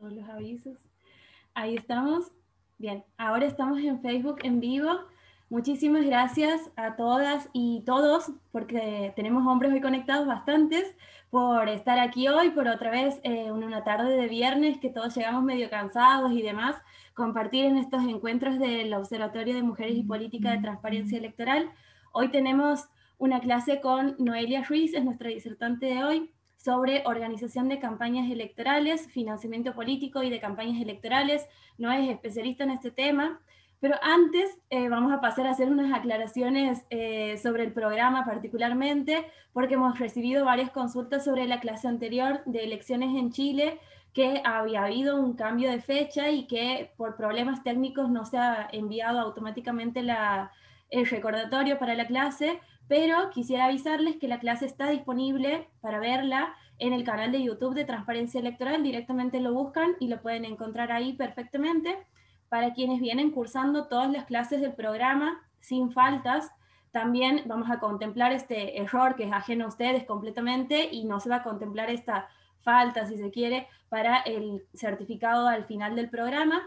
todos los avisos. Ahí estamos. Bien, ahora estamos en Facebook en vivo. Muchísimas gracias a todas y todos, porque tenemos hombres hoy conectados bastantes, por estar aquí hoy, por otra vez una tarde de viernes que todos llegamos medio cansados y demás, compartir en estos encuentros del Observatorio de Mujeres y Política de Transparencia Electoral. Hoy tenemos una clase con Noelia Ruiz, es nuestra disertante de hoy, sobre organización de campañas electorales, financiamiento político y de campañas electorales. No es especialista en este tema, pero antes vamos a pasar a hacer unas aclaraciones sobre el programa particularmente, porque hemos recibido varias consultas sobre la clase anterior de elecciones en Chile, que había habido un cambio de fecha y que por problemas técnicos no se ha enviado automáticamente el recordatorio para la clase, pero quisiera avisarles que la clase está disponible para verla en el canal de YouTube de Transparencia Electoral. Directamente lo buscan y lo pueden encontrar ahí perfectamente. Para quienes vienen cursando todas las clases del programa sin faltas, también vamos a contemplar este error que es ajeno a ustedes completamente y no se va a contemplar esta falta, si se quiere, para el certificado al final del programa.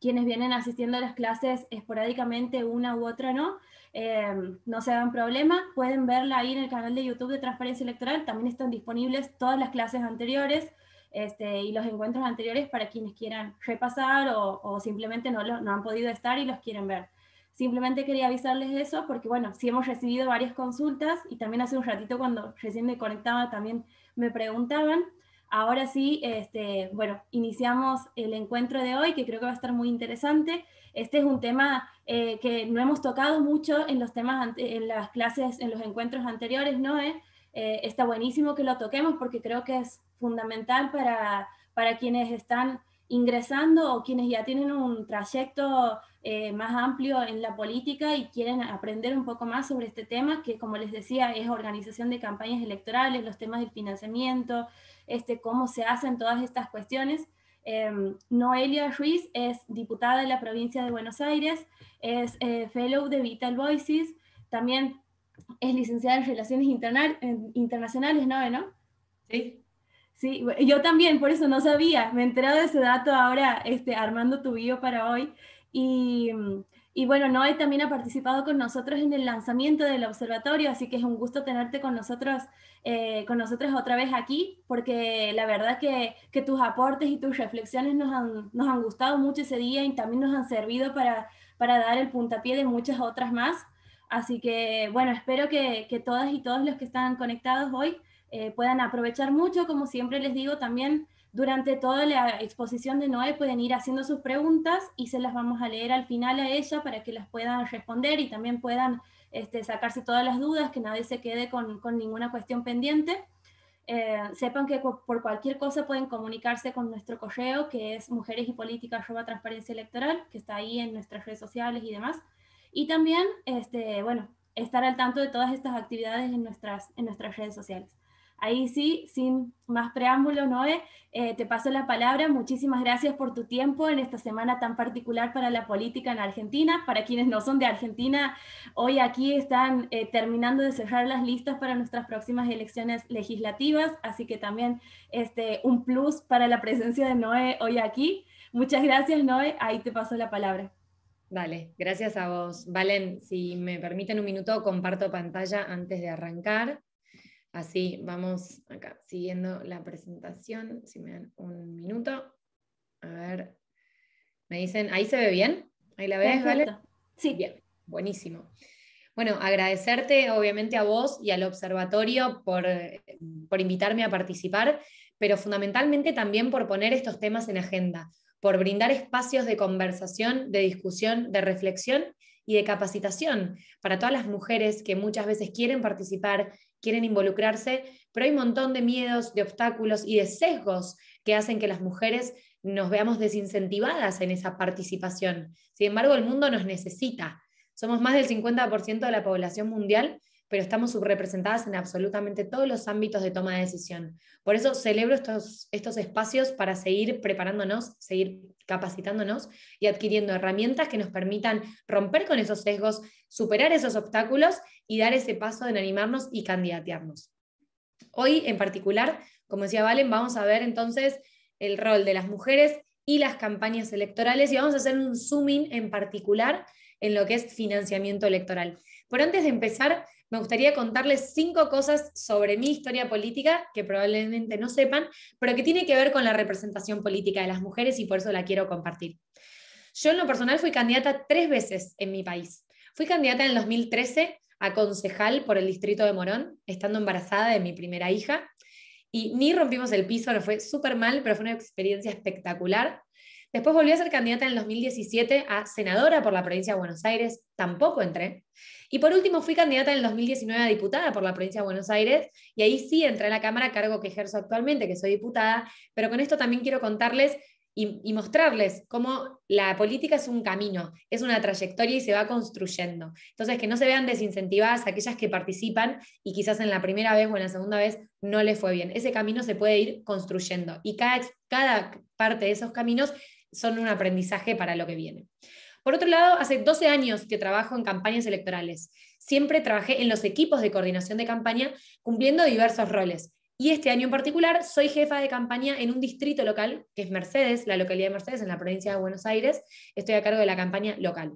Quienes vienen asistiendo a las clases esporádicamente, una u otra no se hagan problema, pueden verla ahí en el canal de YouTube de Transparencia Electoral. También están disponibles todas las clases anteriores y los encuentros anteriores para quienes quieran repasar o simplemente no han podido estar y los quieren ver. Simplemente quería avisarles eso porque, bueno, sí hemos recibido varias consultas y también hace un ratito cuando recién me conectaba también me preguntaban. Ahora sí, bueno, iniciamos el encuentro de hoy, que creo que va a estar muy interesante. Este es un tema que no hemos tocado mucho en los temas, en las clases, en los encuentros anteriores, ¿no? Está buenísimo que lo toquemos porque creo que es fundamental para quienes están ingresando o quienes ya tienen un trayecto más amplio en la política y quieren aprender un poco más sobre este tema, que como les decía, es organización de campañas electorales, los temas del financiamiento, cómo se hacen todas estas cuestiones. Noelia Ruiz es diputada de la provincia de Buenos Aires, es fellow de Vital Voices, también es licenciada en Relaciones Internacionales, ¿no? Sí. Sí, yo también, por eso no sabía, me he enterado de ese dato ahora armando tu bio para hoy. Y, y bueno, Noé también ha participado con nosotros en el lanzamiento del observatorio, así que es un gusto tenerte con nosotros otra vez aquí, porque la verdad que tus aportes y tus reflexiones nos han gustado mucho ese día y también nos han servido para dar el puntapié de muchas otras más. Así que bueno, espero que todas y todos los que están conectados hoy puedan aprovechar mucho. Como siempre les digo, también durante toda la exposición de Noé pueden ir haciendo sus preguntas y se las vamos a leer al final a ella para que las puedan responder y también puedan sacarse todas las dudas, que nadie se quede con ninguna cuestión pendiente. Sepan que por cualquier cosa pueden comunicarse con nuestro correo, que es mujeresypolitica@transparencia electoral, que está ahí en nuestras redes sociales y demás. Y también, bueno, estar al tanto de todas estas actividades en nuestras redes sociales. Ahí sí, sin más preámbulo, Noé, te paso la palabra. Muchísimas gracias por tu tiempo en esta semana tan particular para la política en Argentina. Para quienes no son de Argentina, hoy aquí están terminando de cerrar las listas para nuestras próximas elecciones legislativas, así que también un plus para la presencia de Noé hoy aquí. Muchas gracias, Noé. Ahí te paso la palabra. Dale, gracias a vos. Valen, si me permiten un minuto, comparto pantalla antes de arrancar. Así vamos acá siguiendo la presentación. Si me dan un minuto. A ver, me dicen, ¿ahí se ve bien? ¿Ahí la ves, Valen? Perfecto. Sí. Bien, buenísimo. Bueno, agradecerte obviamente a vos y al observatorio por invitarme a participar, pero fundamentalmente también por poner estos temas en agenda, por brindar espacios de conversación, de discusión, de reflexión y de capacitación para todas las mujeres que muchas veces quieren participar, quieren involucrarse, pero hay un montón de miedos, de obstáculos y de sesgos que hacen que las mujeres nos veamos desincentivadas en esa participación. Sin embargo, el mundo nos necesita. Somos más del 50% de la población mundial, pero estamos subrepresentadas en absolutamente todos los ámbitos de toma de decisión. Por eso celebro estos espacios para seguir preparándonos, seguir capacitándonos y adquiriendo herramientas que nos permitan romper con esos sesgos, superar esos obstáculos y dar ese paso en animarnos y candidatearnos. Hoy en particular, como decía Valen, vamos a ver entonces el rol de las mujeres y las campañas electorales, y vamos a hacer un zooming en particular en lo que es financiamiento electoral. Pero antes de empezar, me gustaría contarles 5 cosas sobre mi historia política que probablemente no sepan, pero que tiene que ver con la representación política de las mujeres y por eso la quiero compartir. Yo en lo personal fui candidata 3 veces en mi país. Fui candidata en el 2013 a concejal por el distrito de Morón, estando embarazada de mi primera hija, y ni rompimos el piso, no fue súper mal, pero fue una experiencia espectacular. Después volví a ser candidata en el 2017 a senadora por la provincia de Buenos Aires, tampoco entré. Y por último fui candidata en el 2019 a diputada por la provincia de Buenos Aires, y ahí sí entré a la Cámara, cargo que ejerzo actualmente, que soy diputada, pero con esto también quiero contarles y mostrarles cómo la política es un camino, es una trayectoria y se va construyendo. Entonces, que no se vean desincentivadas aquellas que participan y quizás en la primera vez o en la segunda vez no les fue bien. Ese camino se puede ir construyendo y cada parte de esos caminos son un aprendizaje para lo que viene. Por otro lado, hace 12 años que trabajo en campañas electorales. Siempre trabajé en los equipos de coordinación de campaña cumpliendo diversos roles. Y este año en particular soy jefa de campaña en un distrito local, que es Mercedes, la localidad de Mercedes, en la provincia de Buenos Aires. Estoy a cargo de la campaña local.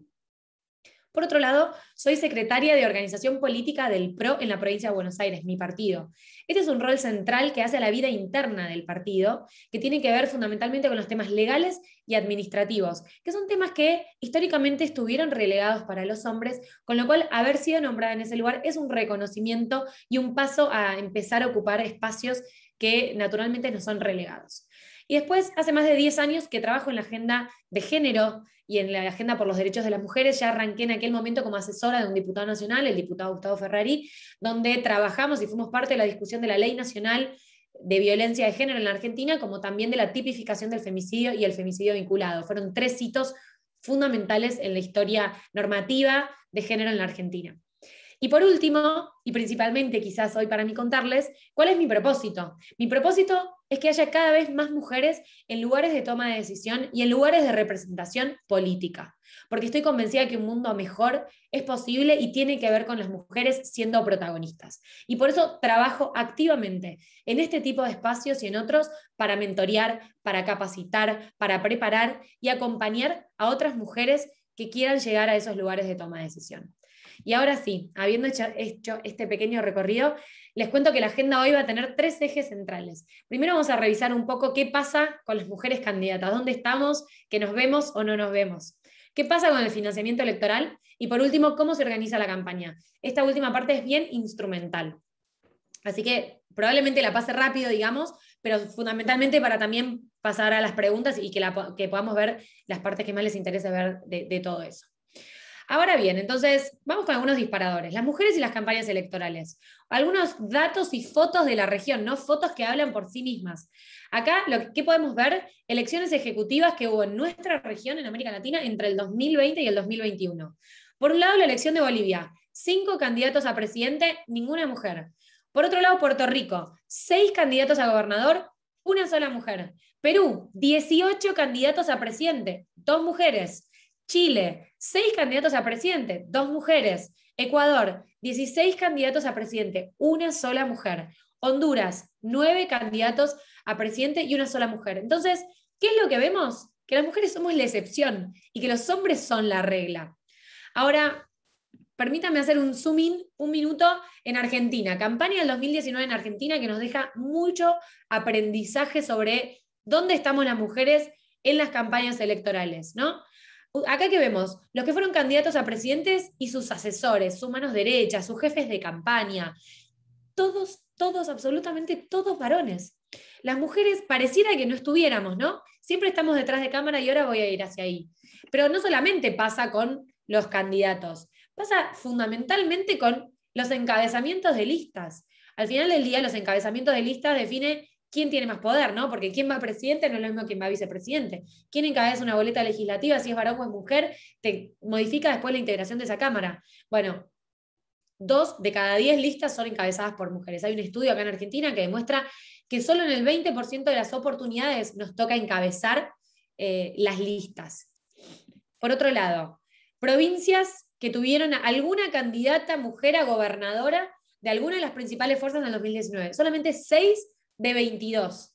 Por otro lado, soy secretaria de organización política del PRO en la provincia de Buenos Aires, mi partido. Este es un rol central que hace a la vida interna del partido, que tiene que ver fundamentalmente con los temas legales y administrativos, que son temas que históricamente estuvieron relegados para los hombres, con lo cual haber sido nombrada en ese lugar es un reconocimiento y un paso a empezar a ocupar espacios que naturalmente no son relegados. Y después, hace más de 10 años que trabajo en la agenda de género y en la agenda por los derechos de las mujeres. Ya arranqué en aquel momento como asesora de un diputado nacional, el diputado Gustavo Ferrari, donde trabajamos y fuimos parte de la discusión de la Ley Nacional de Violencia de Género en la Argentina, como también de la tipificación del femicidio y el femicidio vinculado. Fueron 3 hitos fundamentales en la historia normativa de género en la Argentina. Y por último, y principalmente quizás hoy para mí contarles, ¿cuál es mi propósito? Mi propósito es que haya cada vez más mujeres en lugares de toma de decisión y en lugares de representación política, porque estoy convencida de que un mundo mejor es posible y tiene que ver con las mujeres siendo protagonistas. Y por eso trabajo activamente en este tipo de espacios y en otros para mentorear, para capacitar, para preparar y acompañar a otras mujeres que quieran llegar a esos lugares de toma de decisión. Y ahora sí, habiendo hecho este pequeño recorrido, les cuento que la agenda hoy va a tener 3 ejes centrales. Primero vamos a revisar un poco qué pasa con las mujeres candidatas, dónde estamos, que nos vemos o no nos vemos. ¿Qué pasa con el financiamiento electoral? Y por último, ¿cómo se organiza la campaña? Esta última parte es bien instrumental. Así que probablemente la pase rápido, digamos, pero fundamentalmente para también pasar a las preguntas y que podamos ver las partes que más les interesa ver de todo eso. Ahora bien, entonces vamos con algunos disparadores. Las mujeres y las campañas electorales. Algunos datos y fotos de la región, ¿no? Fotos que hablan por sí mismas. Acá, ¿qué podemos ver? Elecciones ejecutivas que hubo en nuestra región, en América Latina, entre el 2020 y el 2021. Por un lado, la elección de Bolivia. 5 candidatos a presidente, ninguna mujer. Por otro lado, Puerto Rico. 6 candidatos a gobernador, una sola mujer. Perú, 18 candidatos a presidente, 2 mujeres. Chile, 6 candidatos a presidente, 2 mujeres. Ecuador, 16 candidatos a presidente, una sola mujer. Honduras, 9 candidatos a presidente y una sola mujer. Entonces, ¿qué es lo que vemos? Que las mujeres somos la excepción y que los hombres son la regla. Ahora, permítanme hacer un zoom in, un minuto, en Argentina. Campaña del 2019 en Argentina que nos deja mucho aprendizaje sobre dónde estamos las mujeres en las campañas electorales, ¿no? Acá que vemos, los que fueron candidatos a presidentes y sus asesores, sus manos derechas, sus jefes de campaña, todos, absolutamente todos varones. Las mujeres pareciera que no estuviéramos, ¿no? Siempre estamos detrás de cámara y ahora voy a ir hacia ahí. Pero no solamente pasa con los candidatos, pasa fundamentalmente con los encabezamientos de listas. Al final del día, los encabezamientos de listas definen quién tiene más poder, ¿no? Porque quién va a presidente no es lo mismo que quién va a vicepresidente. Quién encabeza una boleta legislativa, si es varón o es mujer, te modifica después la integración de esa Cámara. Bueno, 2 de cada 10 listas son encabezadas por mujeres. Hay un estudio acá en Argentina que demuestra que solo en el 20% de las oportunidades nos toca encabezar las listas. Por otro lado, provincias que tuvieron alguna candidata mujer a gobernadora de alguna de las principales fuerzas en el 2019. Solamente 6 de 22.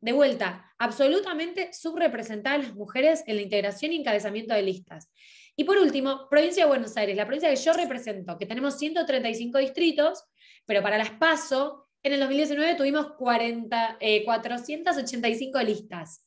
de vuelta, absolutamente subrepresentadas las mujeres en la integración y encabezamiento de listas. Y por último, provincia de Buenos Aires, la provincia que yo represento, que tenemos 135 distritos, pero para las PASO, en el 2019 tuvimos 485 listas.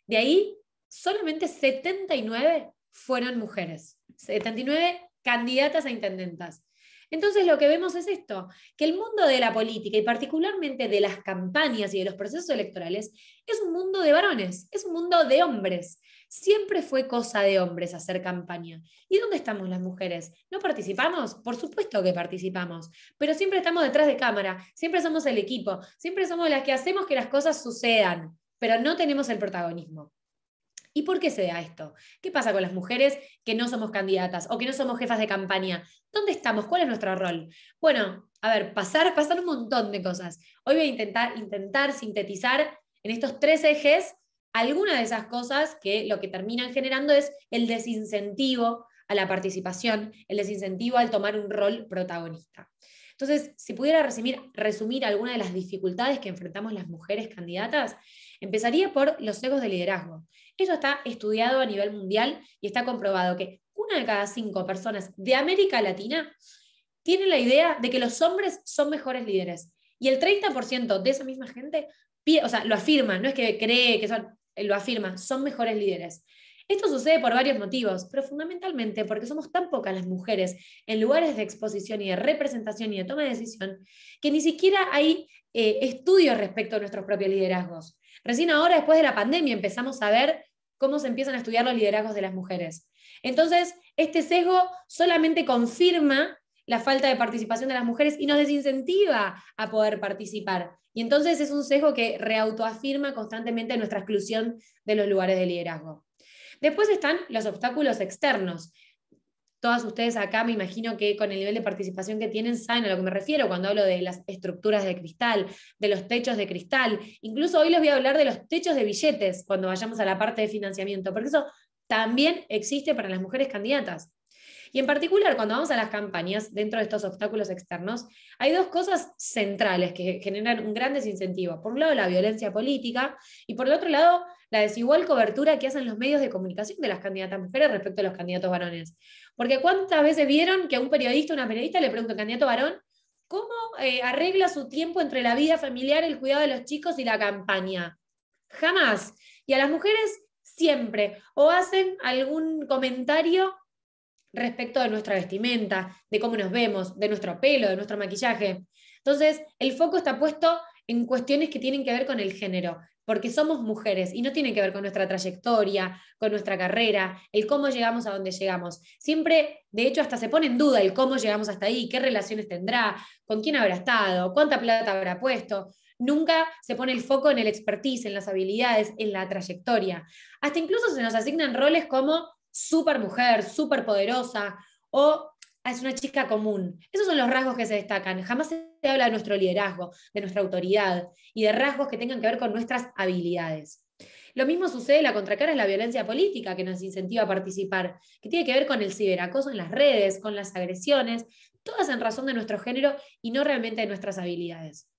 De ahí, solamente 79 fueron mujeres, 79 candidatas a intendentas. Entonces lo que vemos es esto, que el mundo de la política y particularmente de las campañas y de los procesos electorales es un mundo de varones, es un mundo de hombres. Siempre fue cosa de hombres hacer campaña. ¿Y dónde estamos las mujeres? ¿No participamos? Por supuesto que participamos, pero siempre estamos detrás de cámara, siempre somos el equipo, siempre somos las que hacemos que las cosas sucedan, pero no tenemos el protagonismo. ¿Y por qué se da esto? ¿Qué pasa con las mujeres que no somos candidatas o que no somos jefas de campaña? ¿Dónde estamos? ¿Cuál es nuestro rol? Bueno, a ver, pasar un montón de cosas. Hoy voy a intentar sintetizar en estos 3 ejes algunas de esas cosas que lo que terminan generando es el desincentivo a la participación, el desincentivo al tomar un rol protagonista. Entonces, si pudiera resumir algunas de las dificultades que enfrentamos las mujeres candidatas, empezaría por los sesgos de liderazgo. Eso está estudiado a nivel mundial y está comprobado que 1 de cada 5 personas de América Latina tiene la idea de que los hombres son mejores líderes. Y el 30% de esa misma gente, o sea, lo afirma, no es que cree que son, lo afirma, son mejores líderes. Esto sucede por varios motivos, pero fundamentalmente porque somos tan pocas las mujeres en lugares de exposición y de representación y de toma de decisión que ni siquiera hay estudios respecto a nuestros propios liderazgos. Recién ahora, después de la pandemia, empezamos a ver cómo se empiezan a estudiar los liderazgos de las mujeres. Entonces, este sesgo solamente confirma la falta de participación de las mujeres y nos desincentiva a poder participar. Y entonces es un sesgo que reautoafirma constantemente nuestra exclusión de los lugares de liderazgo. Después están los obstáculos externos. Todas ustedes acá me imagino que con el nivel de participación que tienen saben a lo que me refiero cuando hablo de las estructuras de cristal, de los techos de cristal. Incluso hoy les voy a hablar de los techos de billetes cuando vayamos a la parte de financiamiento, porque eso también existe para las mujeres candidatas. Y en particular, cuando vamos a las campañas, dentro de estos obstáculos externos, hay 2 cosas centrales que generan un gran desincentivo. Por un lado, la violencia política, y por el otro lado, la desigual cobertura que hacen los medios de comunicación de las candidatas mujeres respecto a los candidatos varones. Porque ¿cuántas veces vieron que a un periodista o una periodista le pregunta al candidato varón cómo arregla su tiempo entre la vida familiar, el cuidado de los chicos y la campaña? Jamás. Y a las mujeres siempre. O hacen algún comentario respecto de nuestra vestimenta, de cómo nos vemos, de nuestro pelo, de nuestro maquillaje. Entonces, el foco está puesto en cuestiones que tienen que ver con el género, porque somos mujeres y no tienen que ver con nuestra trayectoria, con nuestra carrera, el cómo llegamos a donde llegamos. Siempre, de hecho, hasta se pone en duda el cómo llegamos hasta ahí, qué relaciones tendrá, con quién habrá estado, cuánta plata habrá puesto. Nunca se pone el foco en el expertise, en las habilidades, en la trayectoria. Hasta incluso se nos asignan roles como súper mujer, súper poderosa, o es una chica común. Esos son los rasgos que se destacan. Jamás se habla de nuestro liderazgo, de nuestra autoridad y de rasgos que tengan que ver con nuestras habilidades. Lo mismo sucede, la contracara es la violencia política que nos incentiva a participar, que tiene que ver con el ciberacoso en las redes, con las agresiones, todas en razón de nuestro género y no realmente de nuestras habilidades.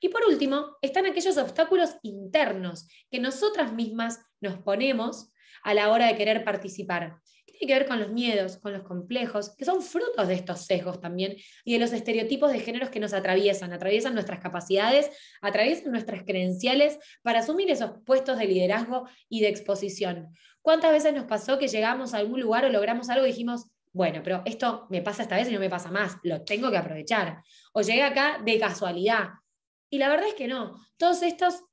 Y por último, están aquellos obstáculos internos que nosotras mismas nos ponemos a la hora de querer participar. Tiene que ver con los miedos, con los complejos, que son frutos de estos sesgos también y de los estereotipos de géneros que nos atraviesan nuestras capacidades, atraviesan nuestras credenciales para asumir esos puestos de liderazgo y de exposición. ¿Cuántas veces nos pasó que llegamos a algún lugar o logramos algo y dijimos, bueno, pero esto me pasa esta vez y no me pasa más, lo tengo que aprovechar? O llegué acá de casualidad. Y la verdad es que no. Todos estos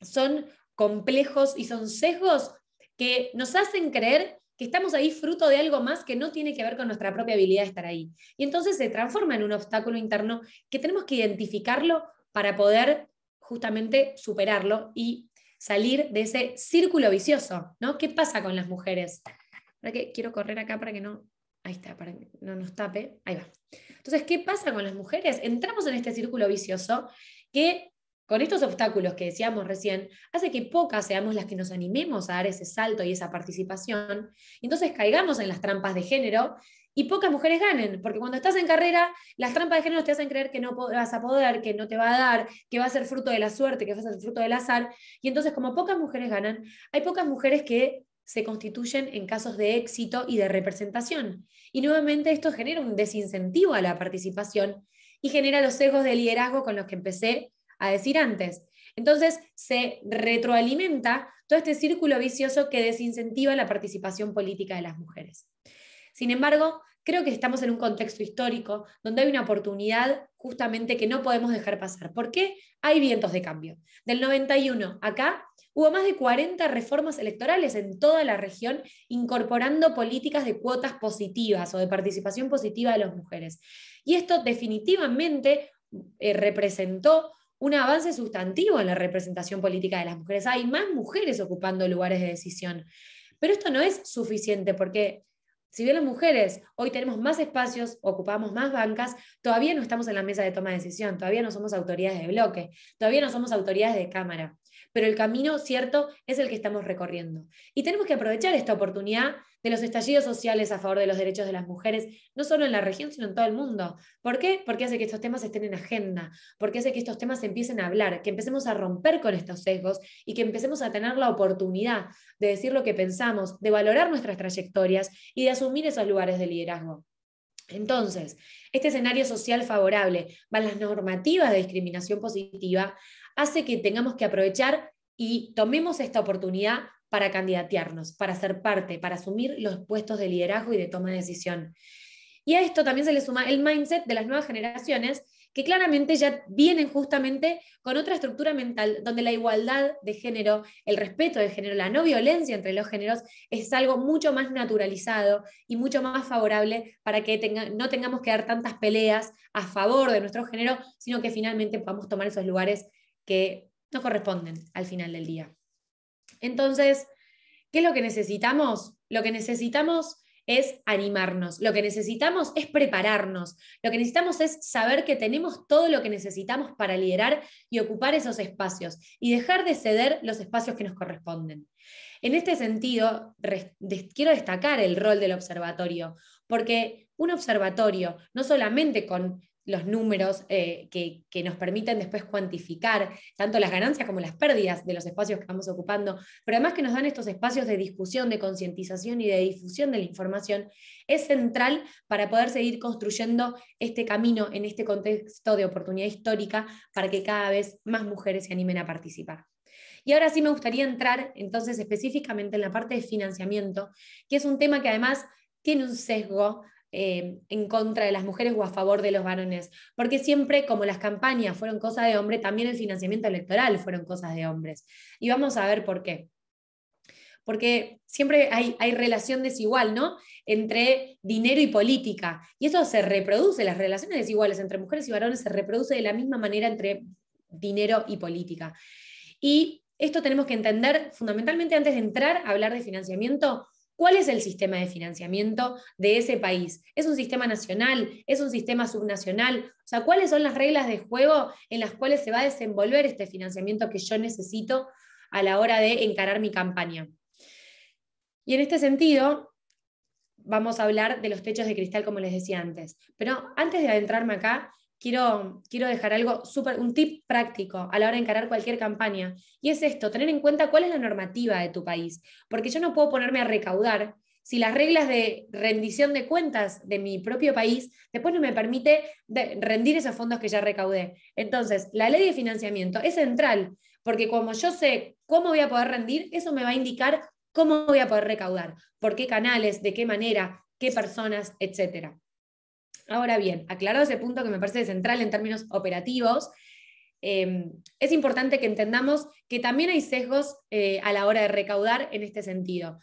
son complejos y son sesgos que nos hacen creer que estamos ahí fruto de algo más que no tiene que ver con nuestra propia habilidad de estar ahí. Y entonces se transforma en un obstáculo interno que tenemos que identificarlo para poder justamente superarlo y salir de ese círculo vicioso, ¿no? ¿Qué pasa con las mujeres? ¿Para qué? Quiero correr acá para que no... Ahí está, para que no nos tape. Ahí va. Entonces, ¿qué pasa con las mujeres? Entramos en este círculo vicioso que, con estos obstáculos que decíamos recién, hace que pocas seamos las que nos animemos a dar ese salto y esa participación, y entonces caigamos en las trampas de género y pocas mujeres ganen, porque cuando estás en carrera, las trampas de género te hacen creer que no vas a poder, que no te va a dar, que va a ser fruto de la suerte, que va a ser fruto del azar, y entonces como pocas mujeres ganan, hay pocas mujeres que se constituyen en casos de éxito y de representación. Y nuevamente esto genera un desincentivo a la participación y genera los sesgos de liderazgo con los que empecé a decir antes. Entonces se retroalimenta todo este círculo vicioso que desincentiva la participación política de las mujeres. Sin embargo, creo que estamos en un contexto histórico donde hay una oportunidad justamente que no podemos dejar pasar. ¿Por qué? Hay vientos de cambio. Del 91 acá hubo más de 40 reformas electorales en toda la región incorporando políticas de cuotas positivas o de participación positiva de las mujeres. Y esto definitivamente representó un avance sustantivo en la representación política de las mujeres. Hay más mujeres ocupando lugares de decisión. Pero esto no es suficiente porque si bien las mujeres hoy tenemos más espacios, ocupamos más bancas, todavía no estamos en la mesa de toma de decisión, todavía no somos autoridades de bloque, todavía no somos autoridades de cámara. Pero el camino cierto es el que estamos recorriendo. Y tenemos que aprovechar esta oportunidad de los estallidos sociales a favor de los derechos de las mujeres, no solo en la región, sino en todo el mundo. ¿Por qué? Porque hace que estos temas estén en agenda, porque hace que estos temas se empiecen a hablar, que empecemos a romper con estos sesgos y que empecemos a tener la oportunidad de decir lo que pensamos, de valorar nuestras trayectorias y de asumir esos lugares de liderazgo. Entonces, este escenario social favorable, más las normativas de discriminación positiva, hace que tengamos que aprovechar y tomemos esta oportunidad para candidatearnos, para ser parte, para asumir los puestos de liderazgo y de toma de decisión. Y a esto también se le suma el mindset de las nuevas generaciones, que claramente ya vienen justamente con otra estructura mental, donde la igualdad de género, el respeto de género, la no violencia entre los géneros es algo mucho más naturalizado y mucho más favorable para que no tengamos que dar tantas peleas a favor de nuestro género, sino que finalmente podamos tomar esos lugares que no corresponden al final del día. Entonces, ¿qué es lo que necesitamos? Lo que necesitamos es animarnos, lo que necesitamos es prepararnos, lo que necesitamos es saber que tenemos todo lo que necesitamos para liderar y ocupar esos espacios y dejar de ceder los espacios que nos corresponden. En este sentido, quiero destacar el rol del observatorio, porque un observatorio, no solamente con los números que nos permiten después cuantificar tanto las ganancias como las pérdidas de los espacios que vamos ocupando, pero además que nos dan estos espacios de discusión, de concientización y de difusión de la información, es central para poder seguir construyendo este camino en este contexto de oportunidad histórica para que cada vez más mujeres se animen a participar. Y ahora sí me gustaría entrar entonces específicamente en la parte de financiamiento, que es un tema que además tiene un sesgo en contra de las mujeres o a favor de los varones, porque siempre como las campañas fueron cosas de hombre, también el financiamiento electoral fueron cosas de hombres. Y vamos a ver por qué. Porque siempre hay relación desigual, ¿no? Entre dinero y política. Y eso se reproduce, las relaciones desiguales entre mujeres y varones se reproduce de la misma manera entre dinero y política. Y esto tenemos que entender fundamentalmente antes de entrar a hablar de financiamiento. ¿Cuál es el sistema de financiamiento de ese país? ¿Es un sistema nacional? ¿Es un sistema subnacional? O sea, ¿cuáles son las reglas de juego en las cuales se va a desenvolver este financiamiento que yo necesito a la hora de encarar mi campaña? Y en este sentido, vamos a hablar de los techos de cristal, como les decía antes. Pero antes de adentrarme acá, quiero dejar algo un tip práctico a la hora de encarar cualquier campaña. Y es esto, tener en cuenta cuál es la normativa de tu país. Porque yo no puedo ponerme a recaudar si las reglas de rendición de cuentas de mi propio país después no me permite rendir esos fondos que ya recaudé. Entonces, la ley de financiamiento es central, porque como yo sé cómo voy a poder rendir, eso me va a indicar cómo voy a poder recaudar, por qué canales, de qué manera, qué personas, etc. Ahora bien, aclarado ese punto que me parece central en términos operativos, es importante que entendamos que también hay sesgos a la hora de recaudar en este sentido.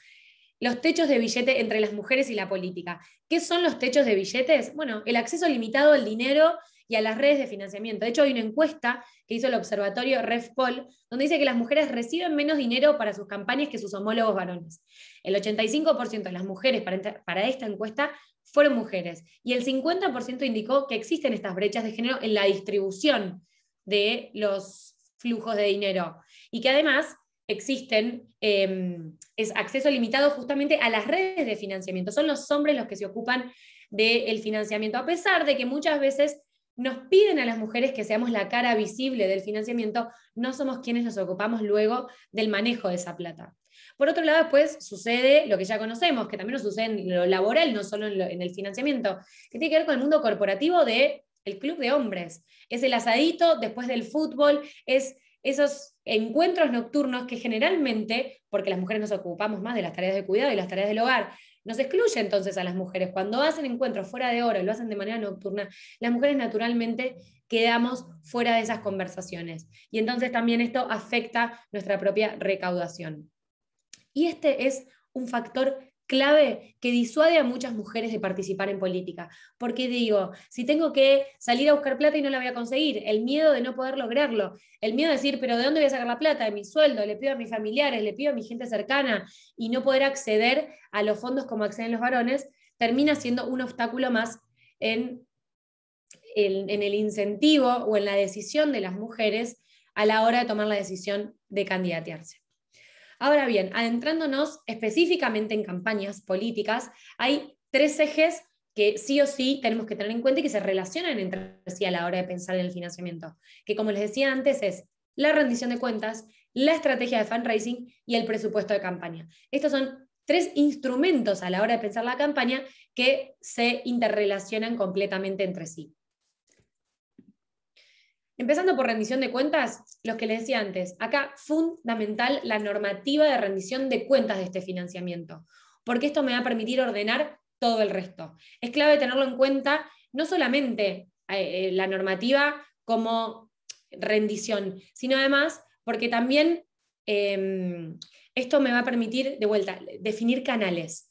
Los techos de billete entre las mujeres y la política. ¿Qué son los techos de billetes? Bueno, el acceso limitado al dinero y a las redes de financiamiento. De hecho, hay una encuesta que hizo el observatorio RefPol, donde dice que las mujeres reciben menos dinero para sus campañas que sus homólogos varones. El 85% de las mujeres para esta encuesta fueron mujeres, y el 50% indicó que existen estas brechas de género en la distribución de los flujos de dinero, y que además existen, es acceso limitado justamente a las redes de financiamiento. Son los hombres los que se ocupan del financiamiento, a pesar de que muchas veces nos piden a las mujeres que seamos la cara visible del financiamiento, no somos quienes nos ocupamos luego del manejo de esa plata. Por otro lado, después sucede lo que ya conocemos, que también nos sucede en lo laboral, no solo en el financiamiento, que tiene que ver con el mundo corporativo del club de hombres. Es el asadito después del fútbol, es esos encuentros nocturnos que generalmente, porque las mujeres nos ocupamos más de las tareas de cuidado y las tareas del hogar, nos excluye entonces a las mujeres. Cuando hacen encuentros fuera de hora y lo hacen de manera nocturna, las mujeres naturalmente quedamos fuera de esas conversaciones. Y entonces también esto afecta nuestra propia recaudación. Y este es un factor clave que disuade a muchas mujeres de participar en política. Porque digo, si tengo que salir a buscar plata y no la voy a conseguir, el miedo de no poder lograrlo, el miedo de decir, pero ¿de dónde voy a sacar la plata? De mi sueldo, le pido a mis familiares, le pido a mi gente cercana, y no poder acceder a los fondos como acceden los varones, termina siendo un obstáculo más en el incentivo o en la decisión de las mujeres a la hora de tomar la decisión de candidatearse. Ahora bien, adentrándonos específicamente en campañas políticas, hay 3 ejes que sí o sí tenemos que tener en cuenta y que se relacionan entre sí a la hora de pensar en el financiamiento, que como les decía antes es la rendición de cuentas, la estrategia de fundraising y el presupuesto de campaña. Estos son 3 instrumentos a la hora de pensar la campaña que se interrelacionan completamente entre sí. Empezando por rendición de cuentas, los que les decía antes, acá fundamental la normativa de rendición de cuentas de este financiamiento, porque esto me va a permitir ordenar todo el resto. Es clave tenerlo en cuenta, no solamente la normativa como rendición, sino además porque también esto me va a permitir, de vuelta, definir canales.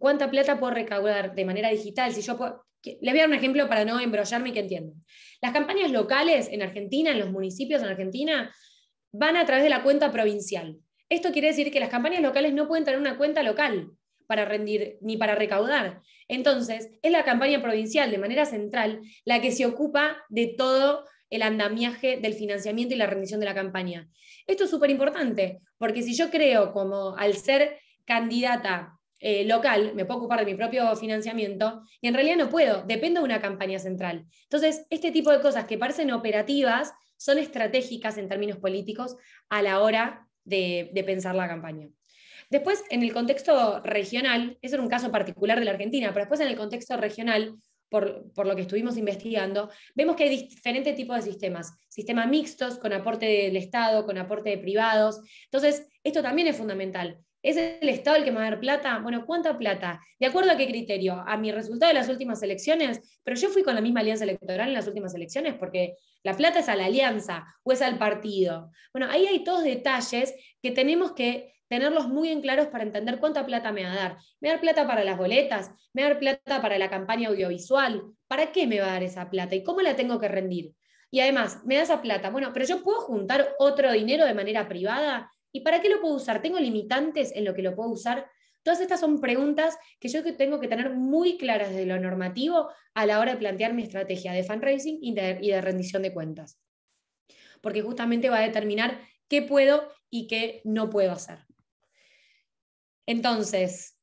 ¿Cuánta plata puedo recaudar de manera digital? Si yo puedo, les voy a dar un ejemplo para no embrollarme y que entiendan. Las campañas locales en Argentina, en los municipios en Argentina, van a través de la cuenta provincial. Esto quiere decir que las campañas locales no pueden tener una cuenta local para rendir ni para recaudar. Entonces, es la campaña provincial de manera central la que se ocupa de todo el andamiaje del financiamiento y la rendición de la campaña. Esto es súper importante, porque si yo creo como al ser candidata local, me puedo ocupar de mi propio financiamiento, y en realidad no puedo, dependo de una campaña central. Entonces, este tipo de cosas que parecen operativas son estratégicas en términos políticos a la hora de pensar la campaña. Después, en el contexto regional, eso era un caso particular de la Argentina, pero después en el contexto regional, por lo que estuvimos investigando, vemos que hay diferentes tipos de sistemas mixtos, con aporte del Estado, con aporte de privados. Entonces, esto también es fundamental. ¿Es el Estado el que me va a dar plata? Bueno, ¿cuánta plata? ¿De acuerdo a qué criterio? ¿A mi resultado de las últimas elecciones? Pero yo fui con la misma alianza electoral en las últimas elecciones porque la plata es a la alianza o es al partido. Bueno, ahí hay todos detalles que tenemos que tenerlos muy en claros para entender cuánta plata me va a dar. ¿Me va a dar plata para las boletas? ¿Me va a dar plata para la campaña audiovisual? ¿Para qué me va a dar esa plata? ¿Y cómo la tengo que rendir? Y además, me da esa plata. Bueno, pero yo puedo juntar otro dinero de manera privada. ¿Y para qué lo puedo usar? ¿Tengo limitantes en lo que lo puedo usar? Todas estas son preguntas que yo tengo que tener muy claras desde lo normativo a la hora de plantear mi estrategia de fundraising y de rendición de cuentas. Porque justamente va a determinar qué puedo y qué no puedo hacer. Entonces,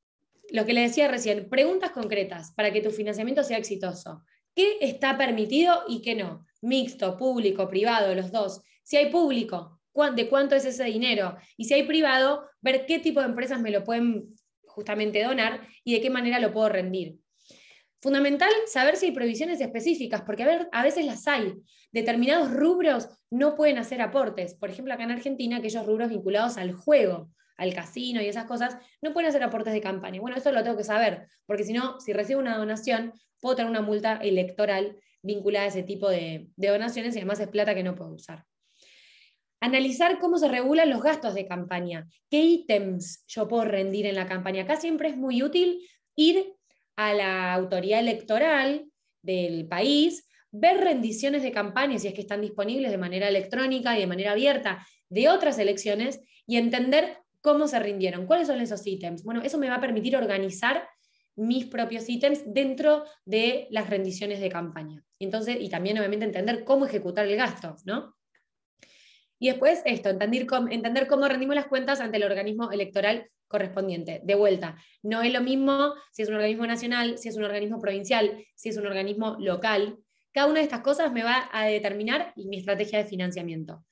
lo que le decía recién, preguntas concretas para que tu financiamiento sea exitoso. ¿Qué está permitido y qué no? Mixto, público, privado, los dos. Si hay público, ¿de cuánto es ese dinero? Y si hay privado, ver qué tipo de empresas me lo pueden justamente donar y de qué manera lo puedo rendir. Fundamental saber si hay prohibiciones específicas, porque a veces las hay. Determinados rubros no pueden hacer aportes. Por ejemplo, acá en Argentina, aquellos rubros vinculados al juego, al casino y esas cosas, no pueden hacer aportes de campaña. Bueno, esto lo tengo que saber, porque si no, si recibo una donación, puedo tener una multa electoral vinculada a ese tipo de donaciones y además es plata que no puedo usar. Analizar cómo se regulan los gastos de campaña, qué ítems yo puedo rendir en la campaña. Acá siempre es muy útil ir a la autoridad electoral del país, ver rendiciones de campaña, si es que están disponibles de manera electrónica y de manera abierta de otras elecciones, y entender cómo se rindieron, cuáles son esos ítems. Bueno, eso me va a permitir organizar mis propios ítems dentro de las rendiciones de campaña. Entonces, y también obviamente entender cómo ejecutar el gasto, ¿no? Y después esto, entender cómo rendimos las cuentas ante el organismo electoral correspondiente. De vuelta, no es lo mismo si es un organismo nacional, si es un organismo provincial, si es un organismo local. Cada una de estas cosas me va a determinar mi estrategia de financiamiento.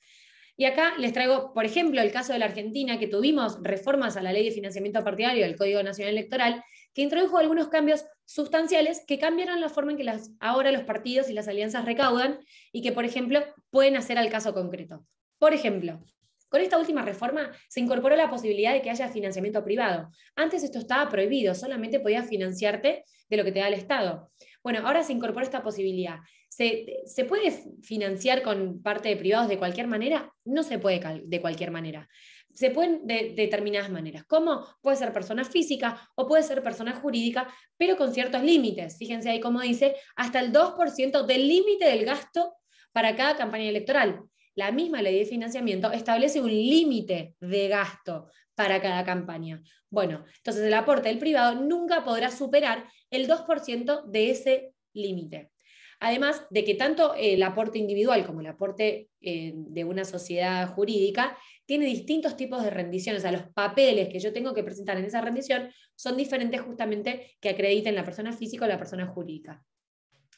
Y acá les traigo, por ejemplo, el caso de la Argentina, que tuvimos reformas a la ley de financiamiento partidario del Código Nacional Electoral, que introdujo algunos cambios sustanciales que cambiaron la forma en que ahora los partidos y las alianzas recaudan y que, por ejemplo, pueden hacer al caso concreto. Por ejemplo, con esta última reforma se incorporó la posibilidad de que haya financiamiento privado. Antes esto estaba prohibido, solamente podías financiarte de lo que te da el Estado. Bueno, ahora se incorporó esta posibilidad. ¿Se puede financiar con parte de privados de cualquier manera? No se puede de cualquier manera. Se pueden de determinadas maneras. ¿Cómo? Puede ser persona física o puede ser persona jurídica, pero con ciertos límites. Fíjense ahí cómo dice, hasta el 2% del límite del gasto para cada campaña electoral. La misma ley de financiamiento establece un límite de gasto para cada campaña. Bueno, entonces el aporte del privado nunca podrá superar el 2% de ese límite. Además de que tanto el aporte individual como el aporte de una sociedad jurídica tiene distintos tipos de rendiciones. O sea, los papeles que yo tengo que presentar en esa rendición son diferentes justamente que acrediten la persona física o la persona jurídica.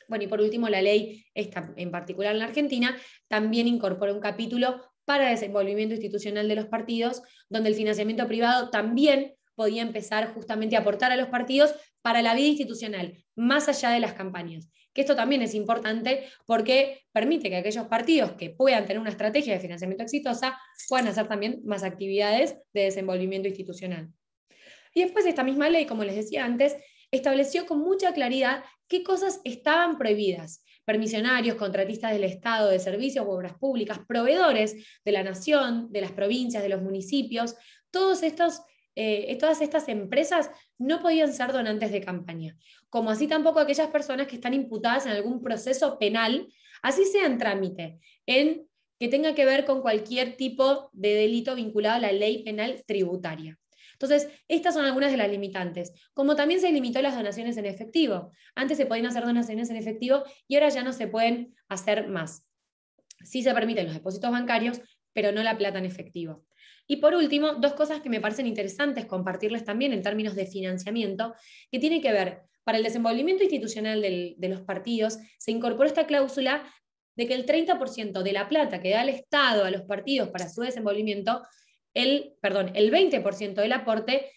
Bueno, y por último, la ley, esta en particular en la Argentina, también incorpora un capítulo para el desenvolvimiento institucional de los partidos, donde el financiamiento privado también podía empezar justamente a aportar a los partidos para la vida institucional, más allá de las campañas. Que esto también es importante porque permite que aquellos partidos que puedan tener una estrategia de financiamiento exitosa puedan hacer también más actividades de desenvolvimiento institucional. Y después esta misma ley, como les decía antes, estableció con mucha claridad qué cosas estaban prohibidas. Permisionarios, contratistas del Estado, de servicios u obras públicas, proveedores de la nación, de las provincias, de los municipios, todas estas empresas no podían ser donantes de campaña, como así tampoco aquellas personas que están imputadas en algún proceso penal, así sea en trámite, que tenga que ver con cualquier tipo de delito vinculado a la ley penal tributaria. Entonces, estas son algunas de las limitantes. Como también se limitó las donaciones en efectivo. Antes se podían hacer donaciones en efectivo y ahora ya no se pueden hacer más. Sí se permiten los depósitos bancarios, pero no la plata en efectivo. Y por último, dos cosas que me parecen interesantes compartirles también en términos de financiamiento, que tiene que ver, para el desenvolvimiento institucional de los partidos, se incorporó esta cláusula de que el 30% de la plata que da el Estado a los partidos para su desenvolvimiento, el 20% del aporte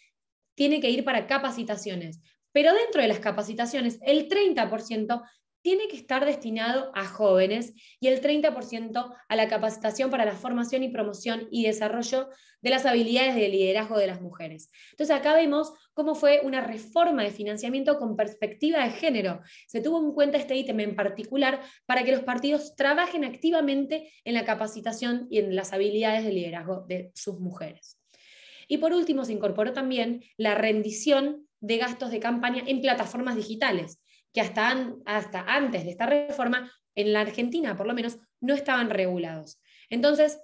tiene que ir para capacitaciones. Pero dentro de las capacitaciones, el 30% tiene que estar destinado a jóvenes y el 30% a la capacitación para la formación y promoción y desarrollo de las habilidades de liderazgo de las mujeres. Entonces acá vemos cómo fue una reforma de financiamiento con perspectiva de género. Se tuvo en cuenta este ítem en particular para que los partidos trabajen activamente en la capacitación y en las habilidades de liderazgo de sus mujeres. Y por último, se incorporó también la rendición de gastos de campaña en plataformas digitales, que hasta antes de esta reforma, en la Argentina por lo menos, no estaban regulados. Entonces,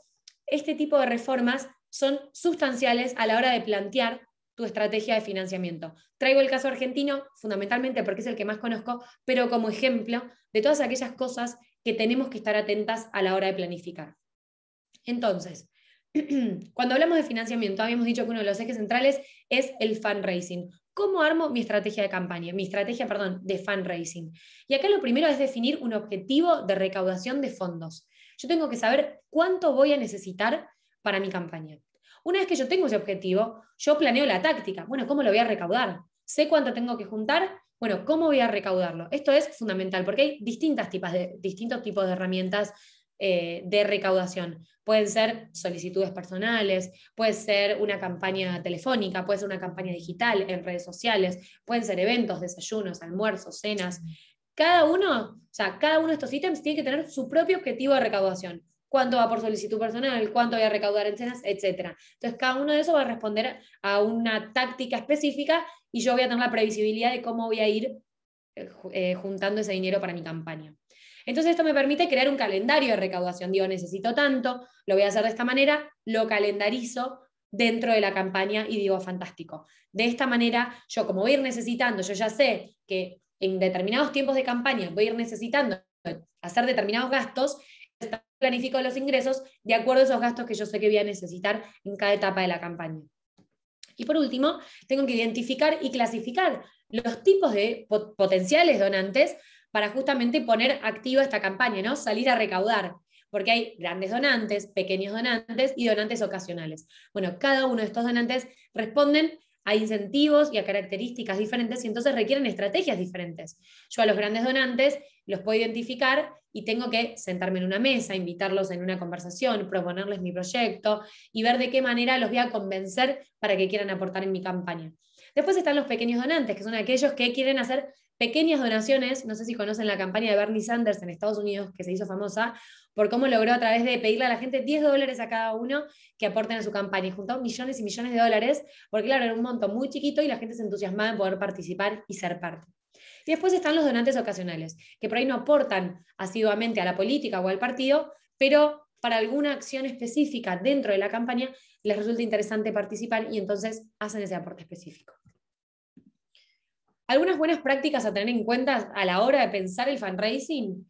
este tipo de reformas son sustanciales a la hora de plantear tu estrategia de financiamiento. Traigo el caso argentino fundamentalmente porque es el que más conozco, pero como ejemplo de todas aquellas cosas que tenemos que estar atentas a la hora de planificar. Entonces, cuando hablamos de financiamiento, habíamos dicho que uno de los ejes centrales es el fundraising. ¿Cómo armo mi estrategia de campaña? Mi estrategia, de fundraising. Y acá lo primero es definir un objetivo de recaudación de fondos. Yo tengo que saber cuánto voy a necesitar para mi campaña. Una vez que yo tengo ese objetivo, yo planeo la táctica. Bueno, ¿cómo lo voy a recaudar? ¿Sé cuánto tengo que juntar? Bueno, ¿cómo voy a recaudarlo? Esto es fundamental porque hay distintos tipos de herramientas de recaudación. Pueden ser solicitudes personales, puede ser una campaña telefónica, puede ser una campaña digital en redes sociales, pueden ser eventos, desayunos, almuerzos, cenas. Cada uno de estos ítems tiene que tener su propio objetivo de recaudación. Cuánto va por solicitud personal, cuánto voy a recaudar en cenas, etc. Entonces, cada uno de esos va a responder a una táctica específica y yo voy a tener la previsibilidad de cómo voy a ir juntando ese dinero para mi campaña. Entonces esto me permite crear un calendario de recaudación. Digo, necesito tanto, lo voy a hacer de esta manera, lo calendarizo dentro de la campaña y digo, fantástico. De esta manera, yo como voy a ir necesitando, yo ya sé que en determinados tiempos de campaña voy a ir necesitando hacer determinados gastos, planifico los ingresos de acuerdo a esos gastos que yo sé que voy a necesitar en cada etapa de la campaña. Y por último, tengo que identificar y clasificar los tipos de potenciales donantes para justamente poner activa esta campaña, ¿no? Salir a recaudar, porque hay grandes donantes, pequeños donantes y donantes ocasionales. Bueno, cada uno de estos donantes responden a incentivos y a características diferentes y entonces requieren estrategias diferentes. Yo a los grandes donantes los puedo identificar y tengo que sentarme en una mesa, invitarlos en una conversación, proponerles mi proyecto y ver de qué manera los voy a convencer para que quieran aportar en mi campaña. Después están los pequeños donantes, que son aquellos que quieren hacer pequeñas donaciones. No sé si conocen la campaña de Bernie Sanders en Estados Unidos, que se hizo famosa, por cómo logró a través de pedirle a la gente $10 a cada uno que aporten a su campaña. Y juntó millones y millones de dólares, porque claro, era un monto muy chiquito y la gente se entusiasmaba en poder participar y ser parte. Y después están los donantes ocasionales, que por ahí no aportan asiduamente a la política o al partido, pero para alguna acción específica dentro de la campaña les resulta interesante participar y entonces hacen ese aporte específico. Algunas buenas prácticas a tener en cuenta a la hora de pensar el fundraising.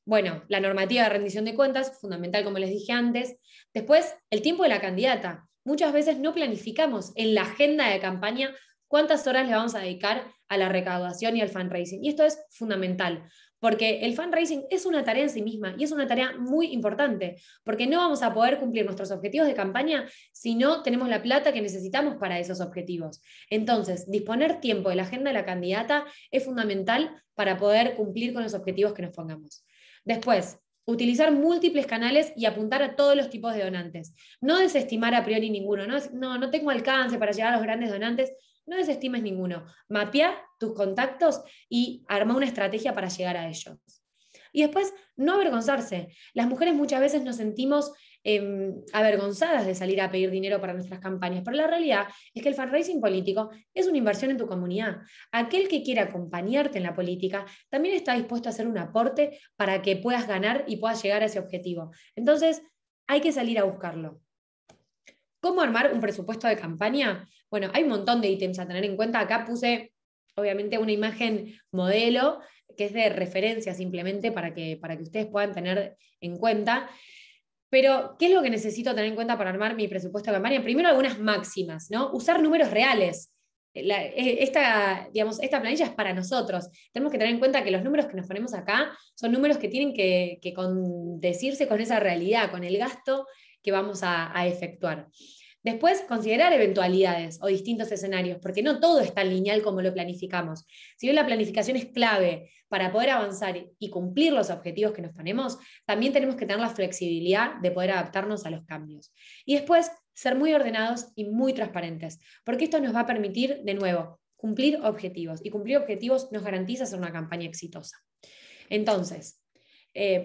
Bueno, la normativa de rendición de cuentas, fundamental como les dije antes. Después, el tiempo de la candidata. Muchas veces no planificamos en la agenda de campaña cuántas horas le vamos a dedicar a la recaudación y al fundraising. Y esto es fundamental, porque el fundraising es una tarea en sí misma y es una tarea muy importante, porque no vamos a poder cumplir nuestros objetivos de campaña si no tenemos la plata que necesitamos para esos objetivos. Entonces, disponer tiempo de la agenda de la candidata es fundamental para poder cumplir con los objetivos que nos pongamos. Después, utilizar múltiples canales y apuntar a todos los tipos de donantes. No desestimar a priori ninguno. No tengo alcance para llegar a los grandes donantes. No desestimes ninguno. Mapea tus contactos y arma una estrategia para llegar a ellos. Y después, no avergonzarse. Las mujeres muchas veces nos sentimos avergonzadas de salir a pedir dinero para nuestras campañas, pero la realidad es que el fundraising político es una inversión en tu comunidad. Aquel que quiera acompañarte en la política también está dispuesto a hacer un aporte para que puedas ganar y puedas llegar a ese objetivo. Entonces, hay que salir a buscarlo. ¿Cómo armar un presupuesto de campaña? Bueno, hay un montón de ítems a tener en cuenta. Acá puse, obviamente, una imagen modelo que es de referencia simplemente para que ustedes puedan tener en cuenta. Pero, ¿qué es lo que necesito tener en cuenta para armar mi presupuesto de campaña? Primero, algunas máximas, ¿no? Usar números reales. Esta planilla es para nosotros. Tenemos que tener en cuenta que los números que nos ponemos acá son números que tienen que condecirse con esa realidad, con el gasto que vamos a efectuar. Después, considerar eventualidades o distintos escenarios, porque no todo es tan lineal como lo planificamos. Si bien la planificación es clave para poder avanzar y cumplir los objetivos que nos ponemos, también tenemos que tener la flexibilidad de poder adaptarnos a los cambios. Y después, ser muy ordenados y muy transparentes, porque esto nos va a permitir, de nuevo, cumplir objetivos. Y cumplir objetivos nos garantiza hacer una campaña exitosa. Entonces,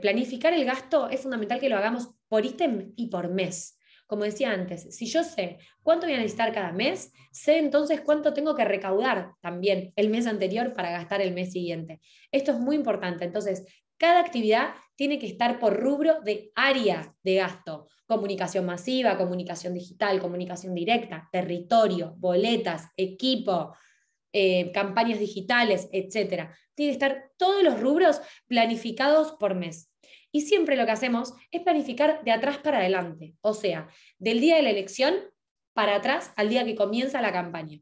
planificar el gasto es fundamental que lo hagamos por ítem y por mes. Como decía antes, si yo sé cuánto voy a necesitar cada mes, sé entonces cuánto tengo que recaudar también el mes anterior para gastar el mes siguiente. Esto es muy importante. Entonces, cada actividad tiene que estar por rubro de área de gasto. Comunicación masiva, comunicación digital, comunicación directa, territorio, boletas, equipo, campañas digitales, etc. Tiene que estar todos los rubros planificados por mes. Y siempre lo que hacemos es planificar de atrás para adelante, o sea, del día de la elección para atrás al día que comienza la campaña.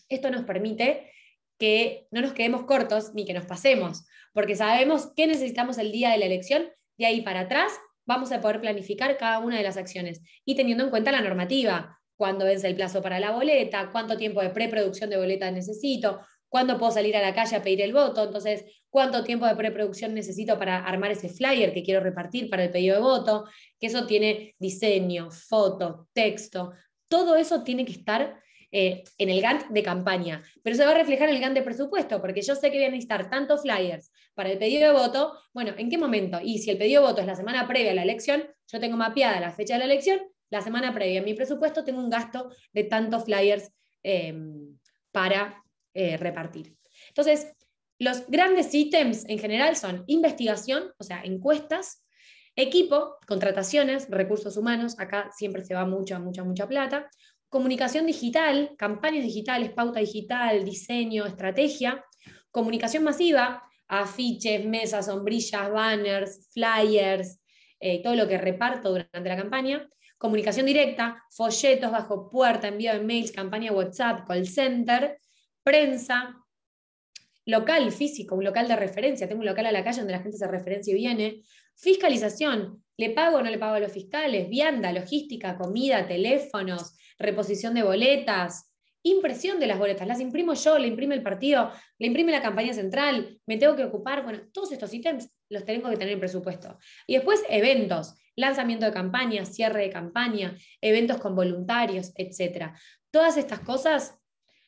Esto nos permite que no nos quedemos cortos ni que nos pasemos, porque sabemos qué necesitamos el día de la elección, de ahí para atrás vamos a poder planificar cada una de las acciones y teniendo en cuenta la normativa, cuándo vence el plazo para la boleta, cuánto tiempo de preproducción de boleta necesito, cuándo puedo salir a la calle a pedir el voto, entonces cuánto tiempo de preproducción necesito para armar ese flyer que quiero repartir para el pedido de voto, que eso tiene diseño, foto, texto, todo eso tiene que estar en el Gantt de campaña, pero se va a reflejar en el Gantt de presupuesto, porque yo sé que voy a necesitar tantos flyers para el pedido de voto, bueno, ¿en qué momento? Y si el pedido de voto es la semana previa a la elección, yo tengo mapeada la fecha de la elección, la semana previa en mi presupuesto tengo un gasto de tantos flyers para repartir. Entonces, los grandes ítems en general son investigación, o sea, encuestas, equipo, contrataciones, recursos humanos, acá siempre se va mucha plata, comunicación digital, campañas digitales, pauta digital, diseño, estrategia, comunicación masiva, afiches, mesas, sombrillas, banners, flyers, todo lo que reparto durante la campaña. Comunicación directa, folletos bajo puerta, envío de mails, campaña WhatsApp, call center, prensa, local físico, un local de referencia, tengo un local a la calle donde la gente se referencia y viene, fiscalización, ¿le pago o no le pago a los fiscales? Vianda, logística, comida, teléfonos, reposición de boletas, impresión de las boletas, las imprimo yo, le imprime el partido, le imprime la campaña central, me tengo que ocupar, bueno, todos estos ítems los tengo que tener en presupuesto. Y después eventos, lanzamiento de campaña, cierre de campaña, eventos con voluntarios, etc. Todas estas cosas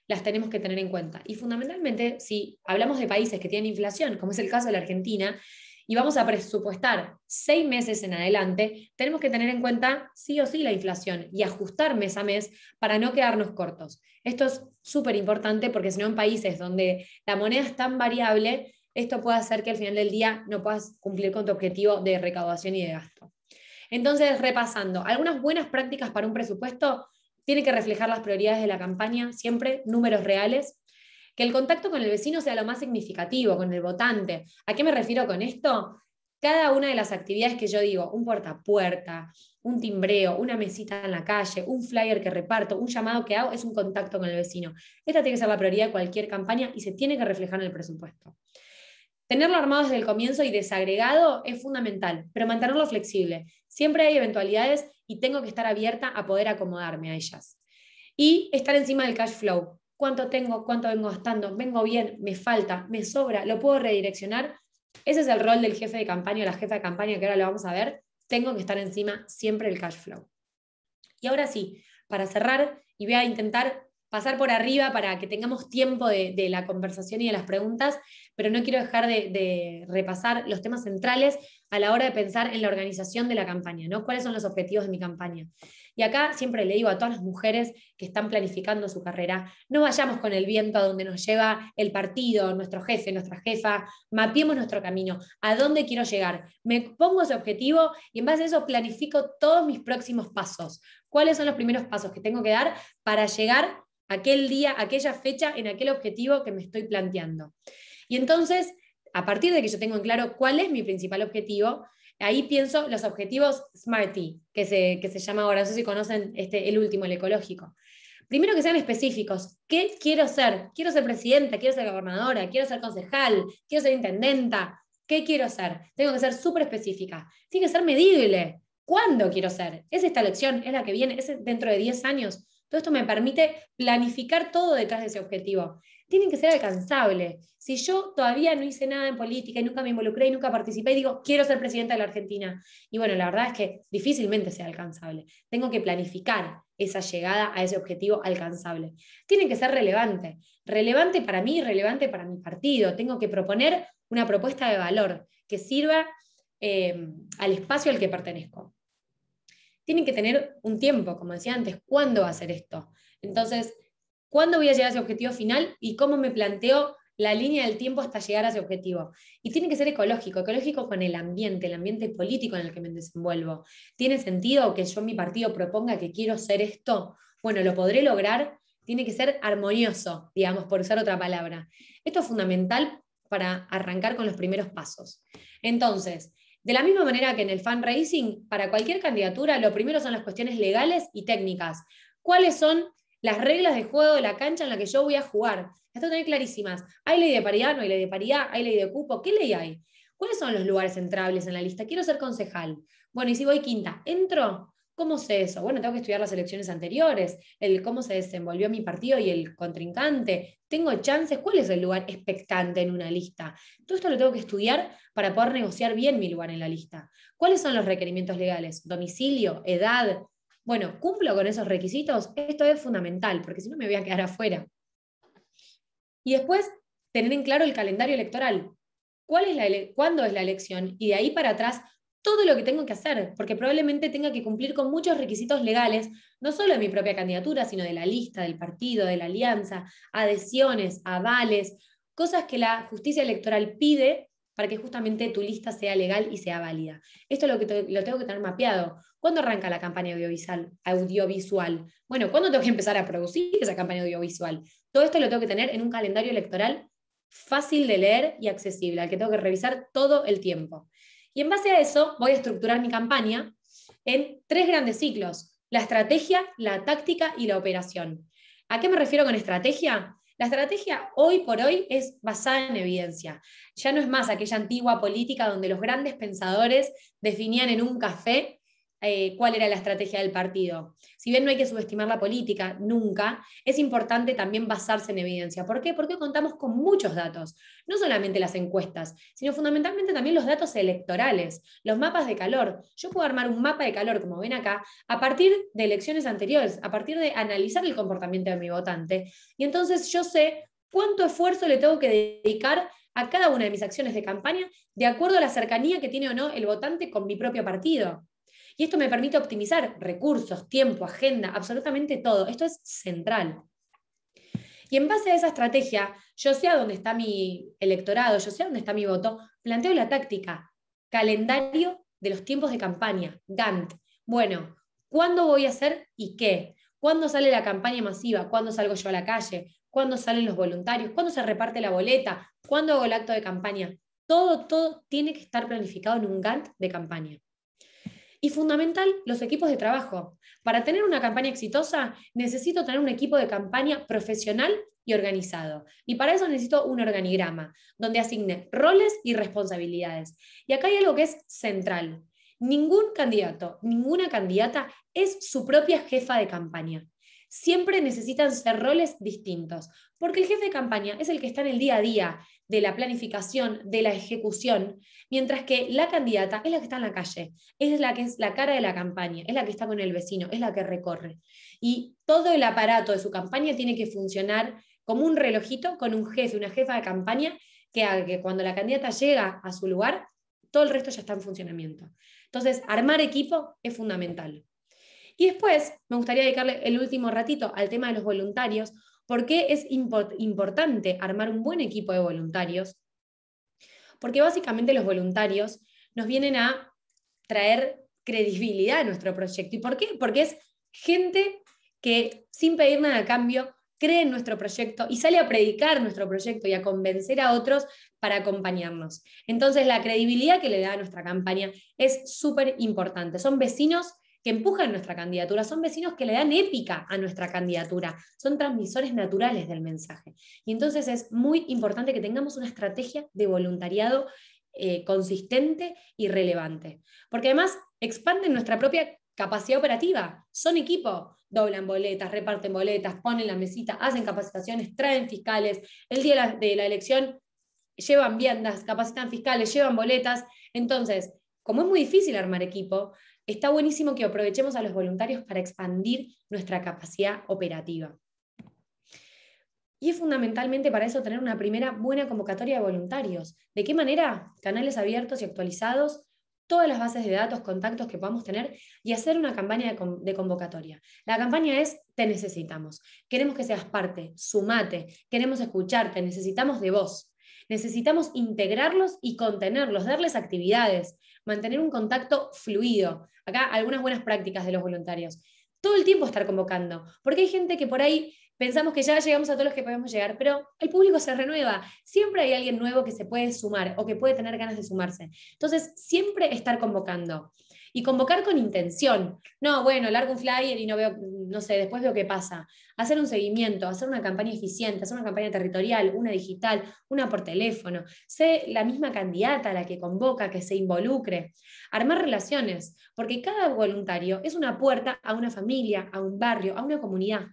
las tenemos que tener en cuenta. Y fundamentalmente, si hablamos de países que tienen inflación, como es el caso de la Argentina, y vamos a presupuestar 6 meses en adelante, tenemos que tener en cuenta sí o sí la inflación y ajustar mes a mes para no quedarnos cortos. Esto es súper importante porque si no en países donde la moneda es tan variable, esto puede hacer que al final del día no puedas cumplir con tu objetivo de recaudación y de gasto. Entonces, repasando, algunas buenas prácticas para un presupuesto: tiene que reflejar las prioridades de la campaña, siempre números reales. Que el contacto con el vecino sea lo más significativo, con el votante. ¿A qué me refiero con esto? Cada una de las actividades que yo digo, un puerta a puerta, un timbreo, una mesita en la calle, un flyer que reparto, un llamado que hago, es un contacto con el vecino. Esta tiene que ser la prioridad de cualquier campaña y se tiene que reflejar en el presupuesto. Tenerlo armado desde el comienzo y desagregado es fundamental, pero mantenerlo flexible. Siempre hay eventualidades y tengo que estar abierta a poder acomodarme a ellas. Y estar encima del cash flow. ¿Cuánto tengo? ¿Cuánto vengo gastando? ¿Vengo bien? ¿Me falta? ¿Me sobra? ¿Lo puedo redireccionar? Ese es el rol del jefe de campaña o la jefa de campaña, que ahora lo vamos a ver. Tengo que estar encima siempre del cash flow. Y ahora sí, para cerrar, y voy a intentar pasar por arriba para que tengamos tiempo de la conversación y de las preguntas, pero no quiero dejar de repasar los temas centrales a la hora de pensar en la organización de la campaña, ¿no? ¿Cuáles son los objetivos de mi campaña? Y acá siempre le digo a todas las mujeres que están planificando su carrera: no vayamos con el viento a donde nos lleva el partido, nuestro jefe, nuestra jefa, mapeemos nuestro camino, a dónde quiero llegar, me pongo ese objetivo y en base a eso planifico todos mis próximos pasos. ¿Cuáles son los primeros pasos que tengo que dar para llegar aquel día, aquella fecha, en aquel objetivo que me estoy planteando? Y entonces, a partir de que yo tengo en claro cuál es mi principal objetivo, ahí pienso los objetivos SMARTY, que se llama ahora, no sé si conocen el último, el ecológico. Primero, que sean específicos. ¿Qué quiero ser? Quiero ser presidenta, quiero ser gobernadora, quiero ser concejal, quiero ser intendenta. ¿Qué quiero ser? Tengo que ser súper específica. Tiene que ser medible. ¿Cuándo quiero ser? ¿Es esta elección? ¿Es la que viene? ¿Es dentro de 10 años? Todo esto me permite planificar todo detrás de ese objetivo. Tienen que ser alcanzable. Si yo todavía no hice nada en política y nunca me involucré y nunca participé y digo, quiero ser presidenta de la Argentina, y bueno, la verdad es que difícilmente sea alcanzable. Tengo que planificar esa llegada a ese objetivo alcanzable. Tienen que ser relevante. Relevante para mí, relevante para mi partido. Tengo que proponer una propuesta de valor que sirva al espacio al que pertenezco. Tienen que tener un tiempo, como decía antes, ¿cuándo va a ser esto? Entonces, ¿cuándo voy a llegar a ese objetivo final y cómo me planteo la línea del tiempo hasta llegar a ese objetivo? Y tiene que ser ecológico con el ambiente político en el que me desenvuelvo. ¿Tiene sentido que yo en mi partido proponga que quiero ser esto? Bueno, ¿lo podré lograr? Tiene que ser armonioso, digamos, por usar otra palabra. Esto es fundamental para arrancar con los primeros pasos. Entonces, de la misma manera que en el fundraising, para cualquier candidatura, lo primero son las cuestiones legales y técnicas. ¿Cuáles son las reglas de juego de la cancha en la que yo voy a jugar? Esto tener clarísimas. ¿Hay ley de paridad? ¿No hay ley de paridad? ¿Hay ley de cupo? ¿Qué ley hay? ¿Cuáles son los lugares entrables en la lista? Quiero ser concejal. Bueno, y si voy quinta, ¿entro? ¿Cómo sé eso? Bueno, tengo que estudiar las elecciones anteriores, cómo se desenvolvió mi partido y el contrincante. ¿Tengo chances? ¿Cuál es el lugar expectante en una lista? Todo esto lo tengo que estudiar para poder negociar bien mi lugar en la lista. ¿Cuáles son los requerimientos legales? ¿Domicilio? ¿Edad? Bueno, ¿cumplo con esos requisitos? Esto es fundamental, porque si no me voy a quedar afuera. Y después, tener en claro el calendario electoral. ¿Cuándo es la elección? Y de ahí para atrás, todo lo que tengo que hacer, porque probablemente tenga que cumplir con muchos requisitos legales, no solo de mi propia candidatura, sino de la lista, del partido, de la alianza, adhesiones, avales, cosas que la justicia electoral pide para que justamente tu lista sea legal y sea válida. Esto es lo tengo que tener mapeado. ¿Cuándo arranca la campaña audiovisual? Bueno, ¿cuándo tengo que empezar a producir esa campaña audiovisual? Todo esto lo tengo que tener en un calendario electoral fácil de leer y accesible, al que tengo que revisar todo el tiempo. Y en base a eso voy a estructurar mi campaña en 3 grandes ciclos: la estrategia, la táctica y la operación. ¿A qué me refiero con estrategia? La estrategia hoy por hoy es basada en evidencia. Ya no es más aquella antigua política donde los grandes pensadores definían en un café cuál era la estrategia del partido. Si bien no hay que subestimar la política, nunca, es importante también basarse en evidencia. ¿Por qué? Porque contamos con muchos datos, no solamente las encuestas, sino fundamentalmente también los datos electorales, los mapas de calor. Yo puedo armar un mapa de calor, como ven acá, a partir de elecciones anteriores, a partir de analizar el comportamiento de mi votante, y entonces yo sé cuánto esfuerzo le tengo que dedicar a cada una de mis acciones de campaña de acuerdo a la cercanía que tiene o no el votante con mi propio partido. Y esto me permite optimizar recursos, tiempo, agenda, absolutamente todo. Esto es central. Y en base a esa estrategia, yo sé a dónde está mi electorado, yo sé a dónde está mi voto, planteo la táctica, calendario de los tiempos de campaña, Gantt. Bueno, ¿cuándo voy a hacer y qué? ¿Cuándo sale la campaña masiva? ¿Cuándo salgo yo a la calle? ¿Cuándo salen los voluntarios? ¿Cuándo se reparte la boleta? ¿Cuándo hago el acto de campaña? Todo tiene que estar planificado en un Gantt de campaña. Y fundamental, los equipos de trabajo. Para tener una campaña exitosa, necesito tener un equipo de campaña profesional y organizado. Y para eso necesito un organigrama, donde asigne roles y responsabilidades. Y acá hay algo que es central. Ningún candidato, ninguna candidata es su propia jefa de campaña. Siempre necesitan ser roles distintos, porque el jefe de campaña es el que está en el día a día de la planificación, de la ejecución, mientras que la candidata es la que está en la calle, es la que es la cara de la campaña, es la que está con el vecino, es la que recorre. Y todo el aparato de su campaña tiene que funcionar como un relojito con un jefe, una jefa de campaña, que haga que cuando la candidata llega a su lugar, todo el resto ya está en funcionamiento. Entonces, armar equipo es fundamental. Y después me gustaría dedicarle el último ratito al tema de los voluntarios, porque es importante armar un buen equipo de voluntarios, porque básicamente los voluntarios nos vienen a traer credibilidad a nuestro proyecto. ¿Y por qué? Porque es gente que sin pedir nada a cambio cree en nuestro proyecto y sale a predicar nuestro proyecto y a convencer a otros para acompañarnos. Entonces la credibilidad que le da a nuestra campaña es súper importante. Son vecinos que empujan nuestra candidatura, son vecinos que le dan épica a nuestra candidatura, son transmisores naturales del mensaje. Y entonces es muy importante que tengamos una estrategia de voluntariado consistente y relevante. Porque además expanden nuestra propia capacidad operativa. Son equipo, doblan boletas, reparten boletas, ponen la mesita, hacen capacitaciones, traen fiscales. El día de la elección llevan viandas, capacitan fiscales, llevan boletas. Entonces, como es muy difícil armar equipo, está buenísimo que aprovechemos a los voluntarios para expandir nuestra capacidad operativa. Y es fundamentalmente para eso tener una primera buena convocatoria de voluntarios. ¿De qué manera? Canales abiertos y actualizados, todas las bases de datos, contactos que podamos tener y hacer una campaña de convocatoria. La campaña es: te necesitamos, queremos que seas parte, sumate, queremos escucharte, necesitamos de vos. Necesitamos integrarlos y contenerlos, darles actividades, mantener un contacto fluido. Acá algunas buenas prácticas de los voluntarios. Todo el tiempo estar convocando, porque hay gente que por ahí pensamos que ya llegamos a todos los que podemos llegar, pero el público se renueva. Siempre hay alguien nuevo que se puede sumar o que puede tener ganas de sumarse. Entonces, siempre estar convocando. Y convocar con intención. No, bueno, largo un flyer y no veo, no sé, después veo qué pasa. Hacer un seguimiento, hacer una campaña eficiente, hacer una campaña territorial, una digital, una por teléfono. Sé la misma candidata la que convoca, que se involucre. Armar relaciones, porque cada voluntario es una puerta a una familia, a un barrio, a una comunidad.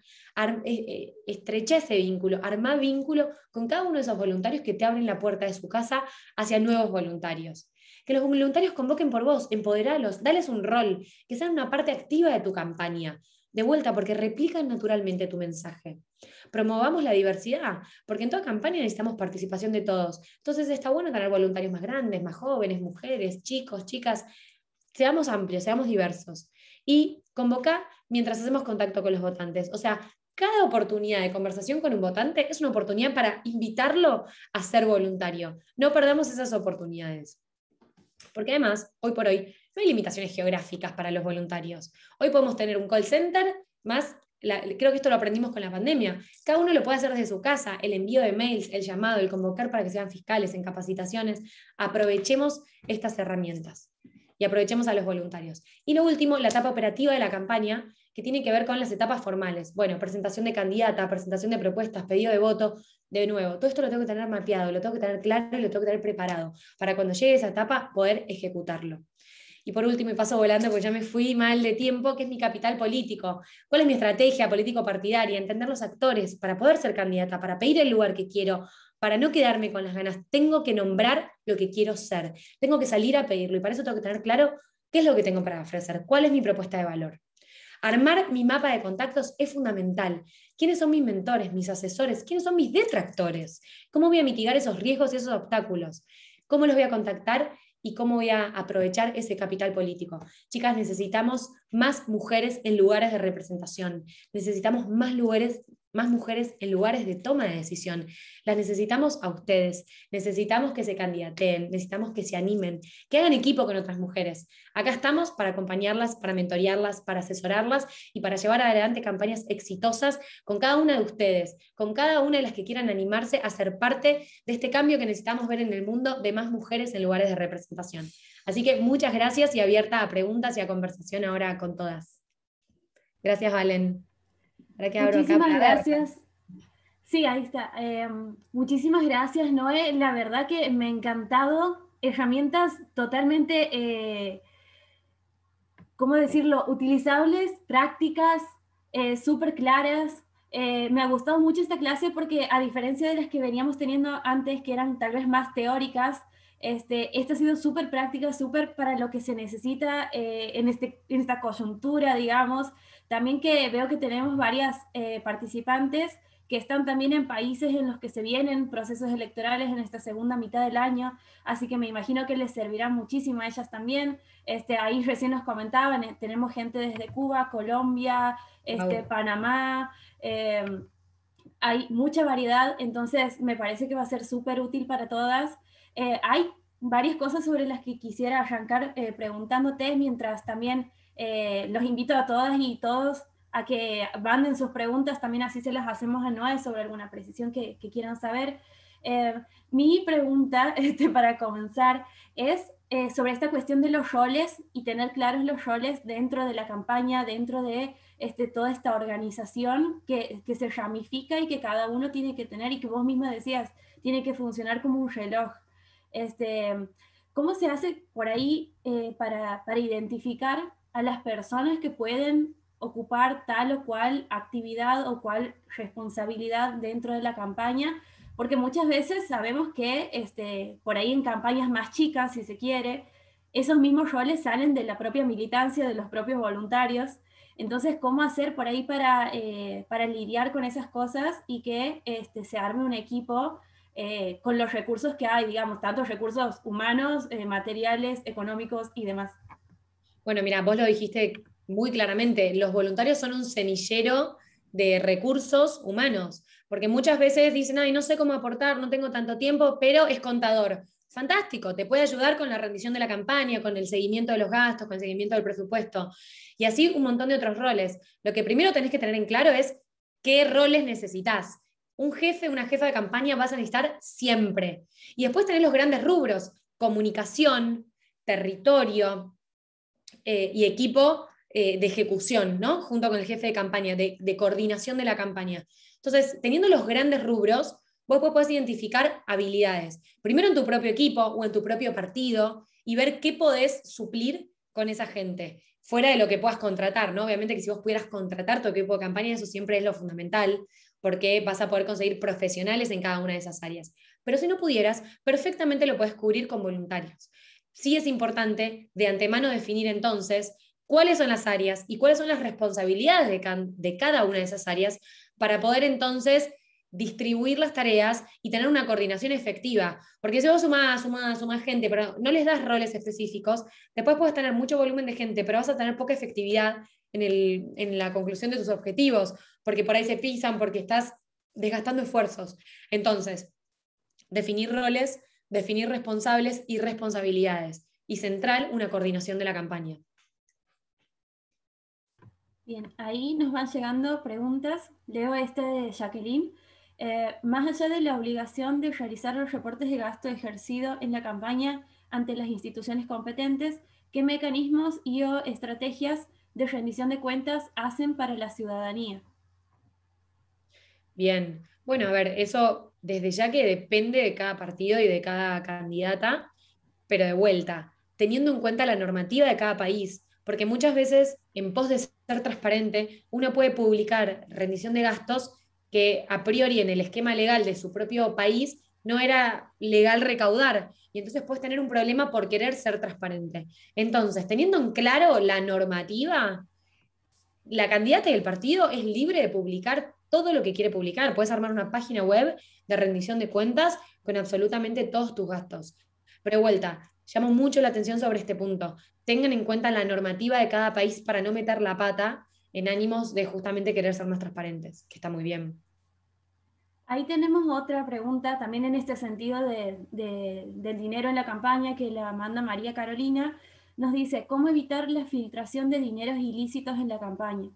Estrecha ese vínculo, armar vínculo con cada uno de esos voluntarios que te abren la puerta de su casa hacia nuevos voluntarios. Que los voluntarios convoquen por vos, empoderalos, dales un rol, que sean una parte activa de tu campaña. De vuelta, porque replican naturalmente tu mensaje. Promovamos la diversidad, porque en toda campaña necesitamos participación de todos. Entonces está bueno tener voluntarios más grandes, más jóvenes, mujeres, chicos, chicas. Seamos amplios, seamos diversos. Y convocar mientras hacemos contacto con los votantes. O sea, cada oportunidad de conversación con un votante es una oportunidad para invitarlo a ser voluntario. No perdamos esas oportunidades. Porque además, hoy por hoy, no hay limitaciones geográficas para los voluntarios. Hoy podemos tener un call center más creo que esto lo aprendimos con la pandemia, cada uno lo puede hacer desde su casa, el envío de mails, el llamado, el convocar para que sean fiscales en capacitaciones. Aprovechemos estas herramientas y aprovechemos a los voluntarios. Y lo último, la etapa operativa de la campaña, que tiene que ver con las etapas formales. Bueno, presentación de candidata, presentación de propuestas, pedido de voto. De nuevo, todo esto lo tengo que tener mapeado, lo tengo que tener claro y lo tengo que tener preparado para cuando llegue esa etapa poder ejecutarlo. Y por último, y paso volando porque ya me fui mal de tiempo, ¿qué es mi capital político? ¿Cuál es mi estrategia político-partidaria? Entender los actores para poder ser candidata, para pedir el lugar que quiero, para no quedarme con las ganas. Tengo que nombrar lo que quiero ser. Tengo que salir a pedirlo y para eso tengo que tener claro qué es lo que tengo para ofrecer, cuál es mi propuesta de valor. Armar mi mapa de contactos es fundamental. ¿Quiénes son mis mentores, mis asesores? ¿Quiénes son mis detractores? ¿Cómo voy a mitigar esos riesgos y esos obstáculos? ¿Cómo los voy a contactar y cómo voy a aprovechar ese capital político? Chicas, necesitamos más mujeres en lugares de representación. Necesitamos más mujeres en lugares de toma de decisión. Las necesitamos a ustedes. Necesitamos que se candidateen, necesitamos que se animen, que hagan equipo con otras mujeres. Acá estamos para acompañarlas, para mentorearlas, para asesorarlas y para llevar adelante campañas exitosas con cada una de ustedes, con cada una de las que quieran animarse a ser parte de este cambio que necesitamos ver en el mundo de más mujeres en lugares de representación. Así que muchas gracias y abierta a preguntas y a conversación ahora con todas. Gracias, Valen. Ahora que abro acá Muchísimas para ver. gracias. Sí, ahí está. Muchísimas gracias, Noé. La verdad que me ha encantado. Herramientas totalmente, ¿cómo decirlo?, utilizables, prácticas, súper claras. Me ha gustado mucho esta clase porque a diferencia de las que veníamos teniendo antes, que eran tal vez más teóricas, esta ha sido súper práctica, súper para lo que se necesita en esta coyuntura, digamos. También que veo que tenemos varias participantes que están también en países en los que se vienen procesos electorales en esta segunda mitad del año, así que me imagino que les servirá muchísimo a ellas también. Ahí recién nos comentaban, tenemos gente desde Cuba, Colombia, Wow. Panamá, hay mucha variedad, entonces me parece que va a ser súper útil para todas. Hay varias cosas sobre las que quisiera arrancar preguntándote, mientras también los invito a todas y todos a que manden sus preguntas, también así se las hacemos a Noé sobre alguna precisión que quieran saber. Eh, Mi pregunta para comenzar es sobre esta cuestión de los roles y tener claros los roles dentro de la campaña, dentro de toda esta organización que se ramifica y que cada uno tiene que tener y que vos misma decías, tiene que funcionar como un reloj. Este, ¿Cómo se hace por ahí para identificar a las personas que pueden ocupar tal o cual actividad o cual responsabilidad dentro de la campaña? Porque muchas veces sabemos que por ahí en campañas más chicas, si se quiere, esos mismos roles salen de la propia militancia, de los propios voluntarios. Entonces, ¿cómo hacer por ahí para lidiar con esas cosas y que se arme un equipo con los recursos que hay, digamos, tanto recursos humanos, materiales, económicos y demás? Bueno, mira, vos lo dijiste muy claramente, los voluntarios son un semillero de recursos humanos, porque muchas veces dicen, ay, no sé cómo aportar, no tengo tanto tiempo, pero es contador. Fantástico, te puede ayudar con la rendición de la campaña, con el seguimiento de los gastos, con el seguimiento del presupuesto, y así un montón de otros roles. Lo que primero tenés que tener en claro es qué roles necesitas. Un jefe, una jefa de campaña vas a necesitar siempre. Y después tenés los grandes rubros, comunicación, territorio, y equipo de ejecución, ¿no? Junto con el jefe de campaña, de coordinación de la campaña. Entonces, teniendo los grandes rubros, vos podés identificar habilidades, primero en tu propio equipo o en tu propio partido, y ver qué podés suplir con esa gente, fuera de lo que puedas contratar, ¿no? Obviamente que si vos pudieras contratar tu equipo de campaña, eso siempre es lo fundamental, porque vas a poder conseguir profesionales en cada una de esas áreas. Pero si no pudieras, perfectamente lo puedes cubrir con voluntarios. Sí es importante de antemano definir entonces cuáles son las áreas y cuáles son las responsabilidades de cada una de esas áreas para poder entonces distribuir las tareas y tener una coordinación efectiva. Porque si vos sumás gente, pero no les das roles específicos, después puedes tener mucho volumen de gente, pero vas a tener poca efectividad en la conclusión de tus objetivos, porque por ahí se pisan, porque estás desgastando esfuerzos. Entonces, definir roles, definir responsables y responsabilidades. Y central, una coordinación de la campaña. Bien, ahí nos van llegando preguntas. Leo este de Jacqueline. Más allá de la obligación de realizar los reportes de gasto ejercido en la campaña ante las instituciones competentes, ¿qué mecanismos y o estrategias de rendición de cuentas hacen para la ciudadanía? Bien, bueno, a ver, eso desde ya que depende de cada partido y de cada candidata, pero de vuelta, teniendo en cuenta la normativa de cada país, porque muchas veces, en pos de ser transparente, uno puede publicar rendición de gastos que a priori en el esquema legal de su propio país no era legal recaudar, y entonces puedes tener un problema por querer ser transparente. Entonces, teniendo en claro la normativa, la candidata y el partido es libre de publicar todo lo que quiere publicar. Puedes armar una página web de rendición de cuentas con absolutamente todos tus gastos. Pero de vuelta, llamo mucho la atención sobre este punto. Tengan en cuenta la normativa de cada país para no meter la pata en ánimos de justamente querer ser más transparentes, que está muy bien. Ahí tenemos otra pregunta también en este sentido del dinero en la campaña que la manda María Carolina. Nos dice, ¿cómo evitar la filtración de dineros ilícitos en la campaña?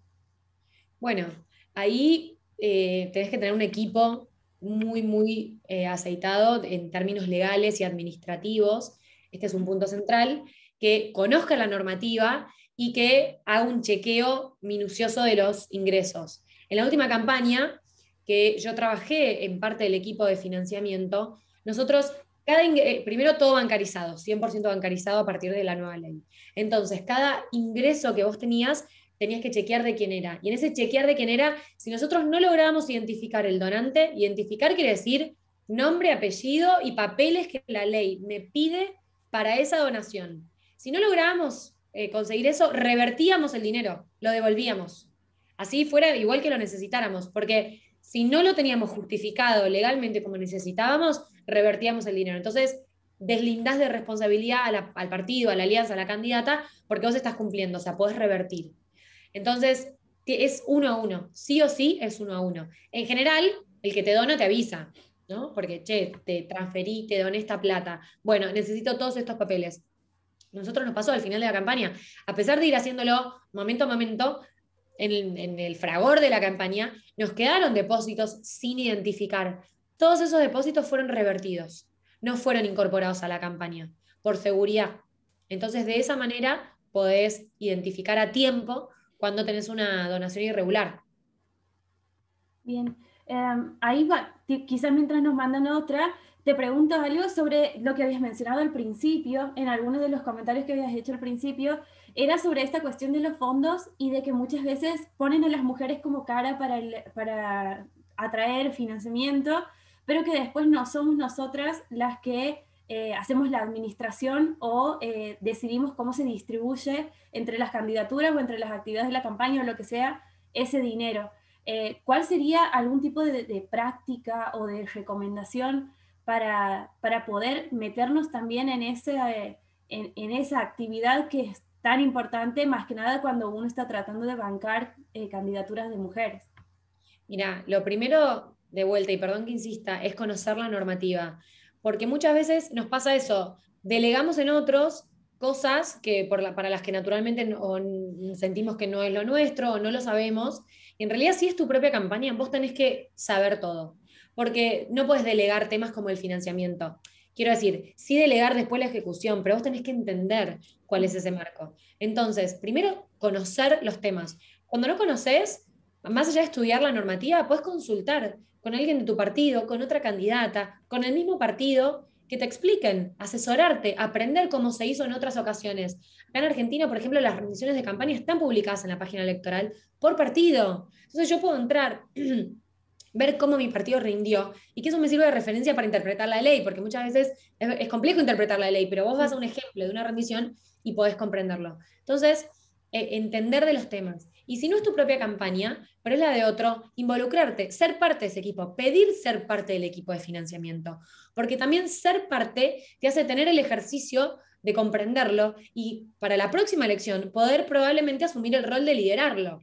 Bueno, ahí tenés que tener un equipo muy aceitado en términos legales y administrativos. Este es un punto central, que conozca la normativa y que haga un chequeo minucioso de los ingresos. En la última campaña, que yo trabajé en parte del equipo de financiamiento, nosotros, primero todo bancarizado, 100% bancarizado a partir de la nueva ley. Entonces, cada ingreso que vos tenías que chequear de quién era. Y en ese chequear de quién era, si nosotros no lográbamos identificar el donante, identificar quiere decir nombre, apellido y papeles que la ley me pide para esa donación. Si no lográbamos conseguir eso, revertíamos el dinero, lo devolvíamos. Así fuera igual que lo necesitáramos, porque si no lo teníamos justificado legalmente como necesitábamos, revertíamos el dinero. Entonces, deslindás de responsabilidad al partido, a la alianza, a la candidata, porque vos estás cumpliendo, o sea, podés revertir. Entonces, es uno a uno, sí o sí es uno a uno. En general, el que te dona te avisa, ¿no? Porque, che, te transferí, te doné esta plata. Bueno, necesito todos estos papeles. Nosotros nos pasó al final de la campaña, a pesar de ir haciéndolo momento a momento, en el fragor de la campaña, nos quedaron depósitos sin identificar. Todos esos depósitos fueron revertidos, no fueron incorporados a la campaña, por seguridad. Entonces, de esa manera podés identificar a tiempo cuando tenés una donación irregular. Bien, ahí va, quizás mientras nos mandan otra, te pregunto algo sobre lo que habías mencionado al principio, en algunos de los comentarios que habías hecho al principio, era sobre esta cuestión de los fondos y de que muchas veces ponen a las mujeres como cara para atraer financiamiento, pero que después no somos nosotras las que hacemos la administración o decidimos cómo se distribuye entre las candidaturas o entre las actividades de la campaña o lo que sea ese dinero. ¿Cuál sería algún tipo de práctica o de recomendación para poder meternos también en esa actividad que es tan importante, más que nada cuando uno está tratando de bancar candidaturas de mujeres? Mira, lo primero, de vuelta, y perdón que insista, es conocer la normativa, porque muchas veces nos pasa eso, delegamos en otros cosas que para las que naturalmente sentimos que no es lo nuestro o no lo sabemos, y en realidad si es tu propia campaña, vos tenés que saber todo, porque no puedes delegar temas como el financiamiento. Quiero decir, sí delegar después la ejecución, pero vos tenés que entender cuál es ese marco. Entonces, primero, conocer los temas. Cuando no conoces, más allá de estudiar la normativa, puedes consultar con alguien de tu partido, con otra candidata, con el mismo partido, que te expliquen, asesorarte, aprender cómo se hizo en otras ocasiones. Acá en Argentina, por ejemplo, las rendiciones de campaña están publicadas en la página electoral por partido. Entonces yo puedo entrar, ver cómo mi partido rindió y que eso me sirve de referencia para interpretar la ley, porque muchas veces es complejo interpretar la ley, pero vos vas a un ejemplo de una rendición y podés comprenderlo. Entonces, entender de los temas. Y si no es tu propia campaña, pero es la de otro, involucrarte, ser parte de ese equipo, pedir ser parte del equipo de financiamiento, porque también ser parte te hace tener el ejercicio de comprenderlo y para la próxima elección poder probablemente asumir el rol de liderarlo.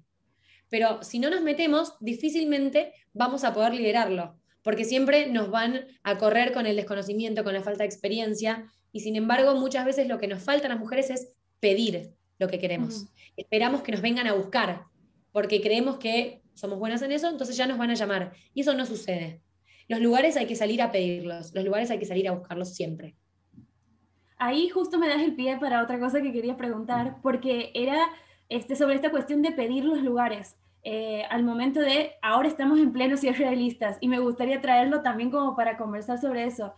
Pero si no nos metemos, difícilmente vamos a poder liderarlo, porque siempre nos van a correr con el desconocimiento, con la falta de experiencia, y sin embargo muchas veces lo que nos falta a las mujeres es pedir lo que Uh -huh. queremos. Esperamos que nos vengan a buscar. porque creemos que somos buenas en eso, entonces ya nos van a llamar. Y eso no sucede. Los lugares hay que salir a pedirlos, los lugares hay que salir a buscarlos siempre. Ahí justo me das el pie para otra cosa que quería preguntar, porque era sobre esta cuestión de pedir los lugares. Al momento de, ahora estamos en pleno cierre de listas y me gustaría traerlo también como para conversar sobre eso.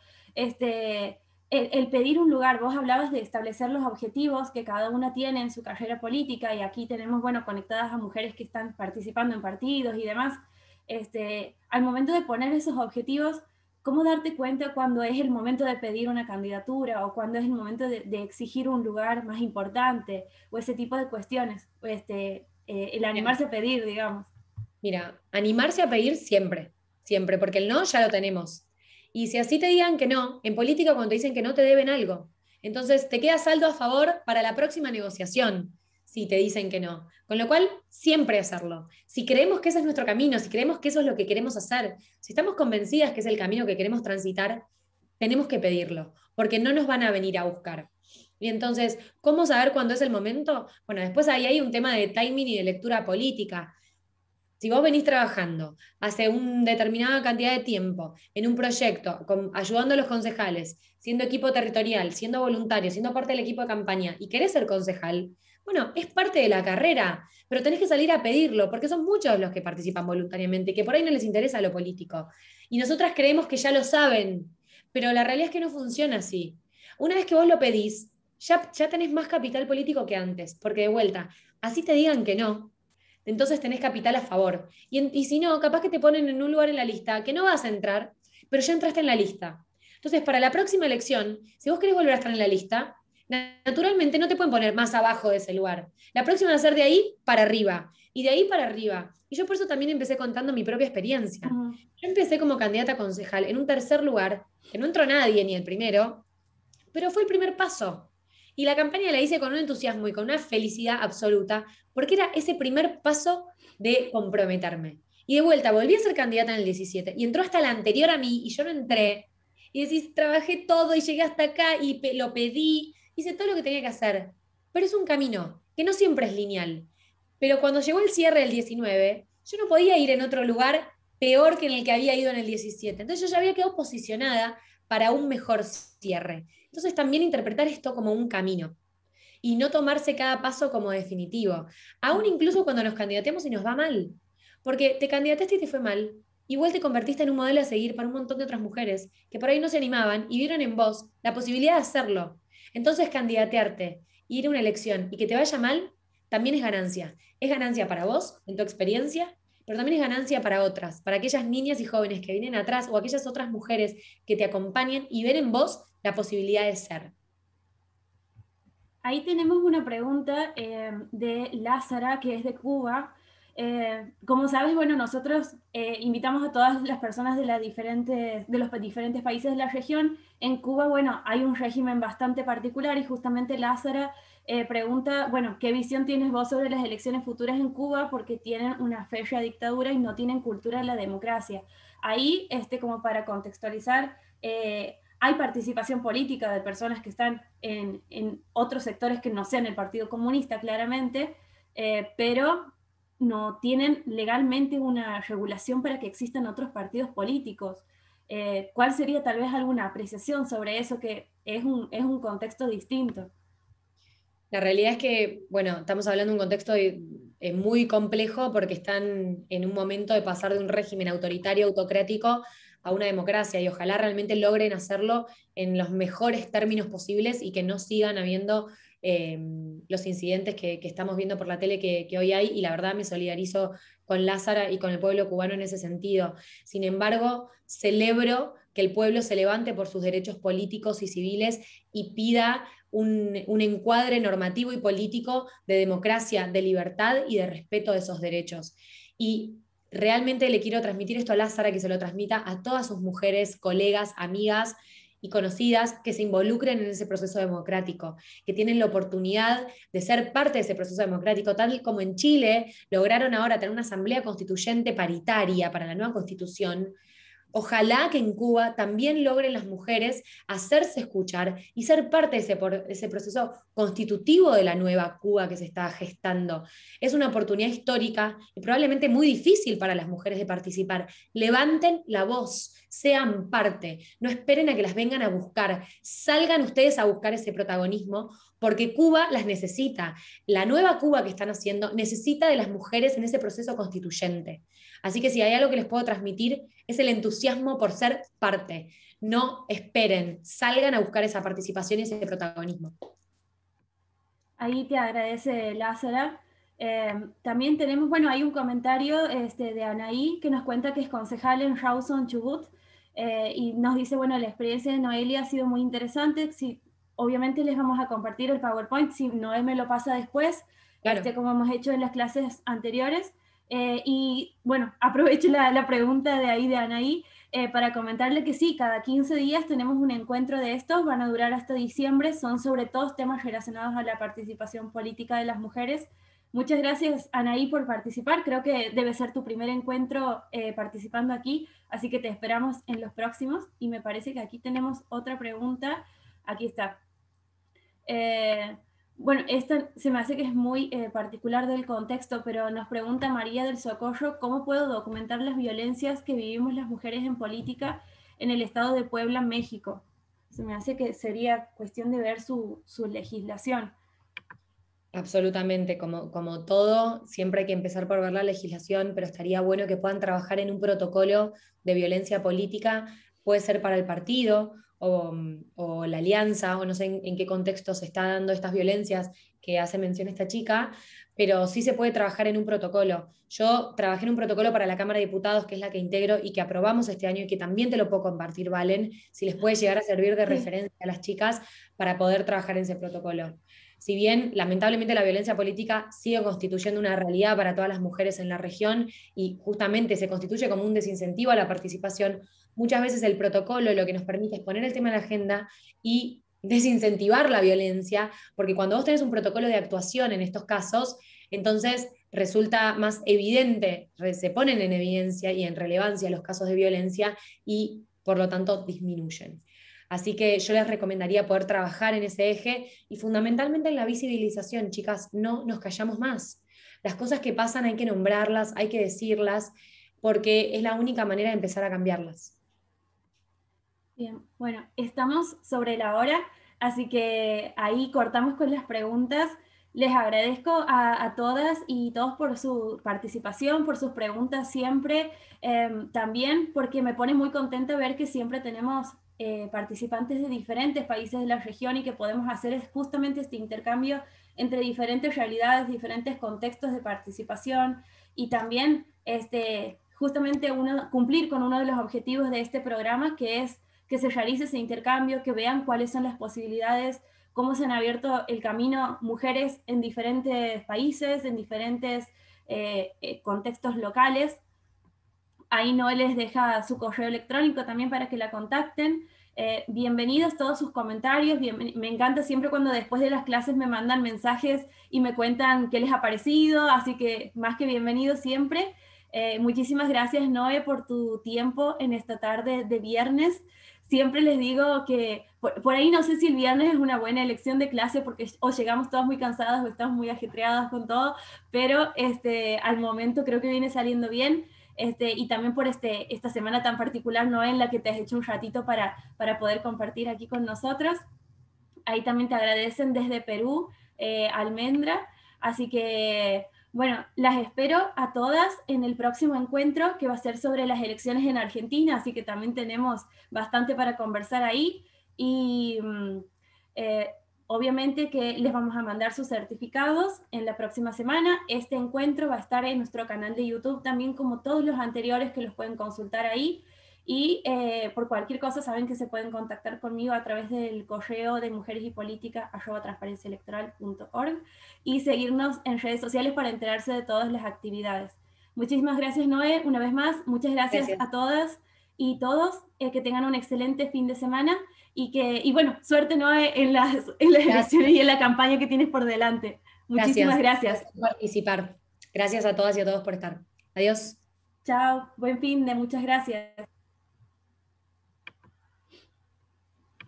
El pedir un lugar, vos hablabas de establecer los objetivos que cada una tiene en su carrera política y aquí tenemos, bueno, conectadas a mujeres que están participando en partidos y demás. Al momento de poner esos objetivos, ¿cómo darte cuenta cuando es el momento de pedir una candidatura o cuando es el momento de exigir un lugar más importante o ese tipo de cuestiones? El animarse a pedir, digamos. Mira, animarse a pedir siempre, siempre, porque el no ya lo tenemos. Y si así te digan que no, en política cuando te dicen que no te deben algo, entonces te queda saldo a favor para la próxima negociación, si te dicen que no. Con lo cual, siempre hacerlo. Si creemos que ese es nuestro camino, si creemos que eso es lo que queremos hacer, si estamos convencidas que es el camino que queremos transitar, tenemos que pedirlo, porque no nos van a venir a buscar. Y entonces, ¿cómo saber cuándo es el momento? Bueno, después ahí hay un tema de timing y de lectura política. Si vos venís trabajando hace una determinada cantidad de tiempo en un proyecto, ayudando a los concejales, siendo equipo territorial, siendo voluntario, siendo parte del equipo de campaña y querés ser concejal, bueno, es parte de la carrera, pero tenés que salir a pedirlo, porque son muchos los que participan voluntariamente y que por ahí no les interesa lo político. Y nosotras creemos que ya lo saben, pero la realidad es que no funciona así. Una vez que vos lo pedís, ya tenés más capital político que antes, porque de vuelta, así te digan que no, entonces tenés capital a favor. Y si no, capaz que te ponen en un lugar en la lista que no vas a entrar, pero ya entraste en la lista. Entonces, para la próxima elección, si vos querés volver a estar en la lista, naturalmente no te pueden poner más abajo de ese lugar. La próxima va a ser de ahí para arriba y de ahí para arriba. Y yo por eso también empecé contando mi propia experiencia. Uh-huh. Yo empecé como candidata a concejal en un tercer lugar, que no entró nadie ni el primero, pero fue el primer paso. Y la campaña la hice con un entusiasmo y con una felicidad absoluta, porque era ese primer paso de comprometerme. Y de vuelta, volví a ser candidata en el 17 y entró hasta la anterior a mí y yo no entré. Y decís, trabajé todo y llegué hasta acá y lo pedí, hice todo lo que tenía que hacer. Pero es un camino que no siempre es lineal. Pero cuando llegó el cierre del 19, yo no podía ir en otro lugar peor que en el que había ido en el 17. Entonces yo ya había quedado posicionada para un mejor cierre. Entonces también interpretar esto como un camino y no tomarse cada paso como definitivo, aún incluso cuando nos candidatemos y nos va mal, porque te candidataste y te fue mal, igual te convertiste en un modelo a seguir para un montón de otras mujeres que por ahí no se animaban y vieron en vos la posibilidad de hacerlo. Entonces candidatearte, ir a una elección y que te vaya mal, también es ganancia. Es ganancia para vos, en tu experiencia, pero también es ganancia para otras, para aquellas niñas y jóvenes que vienen atrás o aquellas otras mujeres que te acompañen y ven en vos la posibilidad de ser. Ahí tenemos una pregunta de Lázara, que es de Cuba. Como sabes, bueno, nosotros invitamos a todas las personas de los diferentes países de la región. En Cuba, bueno, hay un régimen bastante particular y justamente Lázara pregunta, bueno, ¿qué visión tienes vos sobre las elecciones futuras en Cuba? Porque tienen una férrea dictadura y no tienen cultura de la democracia. Ahí, como para contextualizar, hay participación política de personas que están en otros sectores que no sean el Partido Comunista, claramente, pero no tienen legalmente una regulación para que existan otros partidos políticos. ¿Cuál sería tal vez alguna apreciación sobre eso que es un contexto distinto? La realidad es que, bueno, estamos hablando de un contexto muy complejo porque están en un momento de pasar de un régimen autoritario, autocrático, a una democracia y ojalá realmente logren hacerlo en los mejores términos posibles y que no sigan habiendo eh, los incidentes que estamos viendo por la tele que hoy hay y la verdad me solidarizo con Lázara y con el pueblo cubano en ese sentido. Sin embargo, celebro que el pueblo se levante por sus derechos políticos y civiles y pida un encuadre normativo y político de democracia, de libertad y de respeto de esos derechos. Y realmente le quiero transmitir esto a Lázara, que se lo transmita a todas sus mujeres, colegas, amigas y conocidas que se involucren en ese proceso democrático, que tienen la oportunidad de ser parte de ese proceso democrático, tal como en Chile lograron ahora tener una asamblea constituyente paritaria para la nueva constitución. Ojalá que en Cuba también logren las mujeres hacerse escuchar y ser parte de ese proceso constitutivo de la nueva Cuba que se está gestando. Es una oportunidad histórica y probablemente muy difícil para las mujeres de participar. Levanten la voz, sean parte, no esperen a que las vengan a buscar, salgan ustedes a buscar ese protagonismo porque Cuba las necesita. La nueva Cuba que están haciendo necesita de las mujeres en ese proceso constituyente. Así que si hay algo que les puedo transmitir es el entusiasmo por ser parte. No esperen, salgan a buscar esa participación y ese protagonismo. Ahí te agradece Lázara. También tenemos, bueno, hay un comentario de Anaí que nos cuenta que es concejal en Rawson, Chubut, y nos dice, bueno, la experiencia de Noelia ha sido muy interesante. Si, obviamente les vamos a compartir el PowerPoint, si Noé me lo pasa después, Claro. como hemos hecho en las clases anteriores. Y bueno, aprovecho la pregunta de ahí de Anaí para comentarle que sí, cada 15 días tenemos un encuentro de estos, van a durar hasta diciembre, son sobre todo temas relacionados a la participación política de las mujeres. Muchas gracias, Anaí, por participar. Creo que debe ser tu primer encuentro participando aquí, así que te esperamos en los próximos. Y me parece que aquí tenemos otra pregunta. Aquí está. Bueno, esta se me hace que es muy particular del contexto, pero nos pregunta María del Socorro, ¿cómo puedo documentar las violencias que vivimos las mujeres en política en el estado de Puebla, México? Se me hace que sería cuestión de ver su legislación. Absolutamente, como todo, siempre hay que empezar por ver la legislación, pero estaría bueno que puedan trabajar en un protocolo de violencia política, puede ser para el partido o la alianza, o no sé en qué contexto se está dando estas violencias que hace mención esta chica, pero sí se puede trabajar en un protocolo. Yo trabajé en un protocolo para la Cámara de Diputados, que es la que integro y que aprobamos este año y que también te lo puedo compartir, Valen, si les puede llegar a servir de Sí. referencia a las chicas para poder trabajar en ese protocolo. Si bien lamentablemente la violencia política sigue constituyendo una realidad para todas las mujeres en la región y justamente se constituye como un desincentivo a la participación, muchas veces el protocolo lo que nos permite es poner el tema en la agenda y desincentivar la violencia, porque cuando vos tenés un protocolo de actuación en estos casos, entonces resulta más evidente, se ponen en evidencia y en relevancia los casos de violencia y por lo tanto disminuyen. Así que yo les recomendaría poder trabajar en ese eje y fundamentalmente en la visibilización, chicas, no nos callamos más. Las cosas que pasan hay que nombrarlas, hay que decirlas, porque es la única manera de empezar a cambiarlas. Bien, bueno, estamos sobre la hora, así que ahí cortamos con las preguntas. Les agradezco a todas y todos por su participación, por sus preguntas siempre, también porque me pone muy contenta ver que siempre tenemos participantes de diferentes países de la región y que podemos hacer justamente este intercambio entre diferentes realidades, diferentes contextos de participación y también justamente cumplir con uno de los objetivos de este programa, que es que se realice ese intercambio, que vean cuáles son las posibilidades, cómo se han abierto el camino mujeres en diferentes países, en diferentes contextos locales. Ahí Noel les deja su correo electrónico también para que la contacten. Bienvenidos todos sus comentarios. Me encanta siempre cuando después de las clases me mandan mensajes y me cuentan qué les ha parecido, así que más que bienvenidos siempre. Muchísimas gracias, Noé, por tu tiempo en esta tarde de viernes. Siempre les digo que por ahí no sé si el viernes es una buena elección de clase porque o llegamos todas muy cansadas o estamos muy ajetreadas con todo, pero al momento creo que viene saliendo bien. Y también por esta semana tan particular, Noé, en la que te has hecho un ratito para poder compartir aquí con nosotros. Ahí también te agradecen desde Perú, Almendra. Así que, bueno, las espero a todas en el próximo encuentro que va a ser sobre las elecciones en Argentina, así que también tenemos bastante para conversar ahí. Y eh, obviamente que les vamos a mandar sus certificados en la próxima semana. Este encuentro va a estar en nuestro canal de YouTube también como todos los anteriores que los pueden consultar ahí. Y por cualquier cosa saben que se pueden contactar conmigo a través del correo de mujeresypolitica@transparenciaelectoral.org y seguirnos en redes sociales para enterarse de todas las actividades. Muchísimas gracias, Noé, una vez más. Muchas gracias Gracias. a todas y todos. Que tengan un excelente fin de semana y bueno, suerte, Noé, en las Gracias. elecciones y en la campaña que tienes por delante. Muchísimas Gracias. gracias. Gracias por participar. Gracias a todas y a todos por estar. Adiós. Chao, buen fin de, muchas gracias.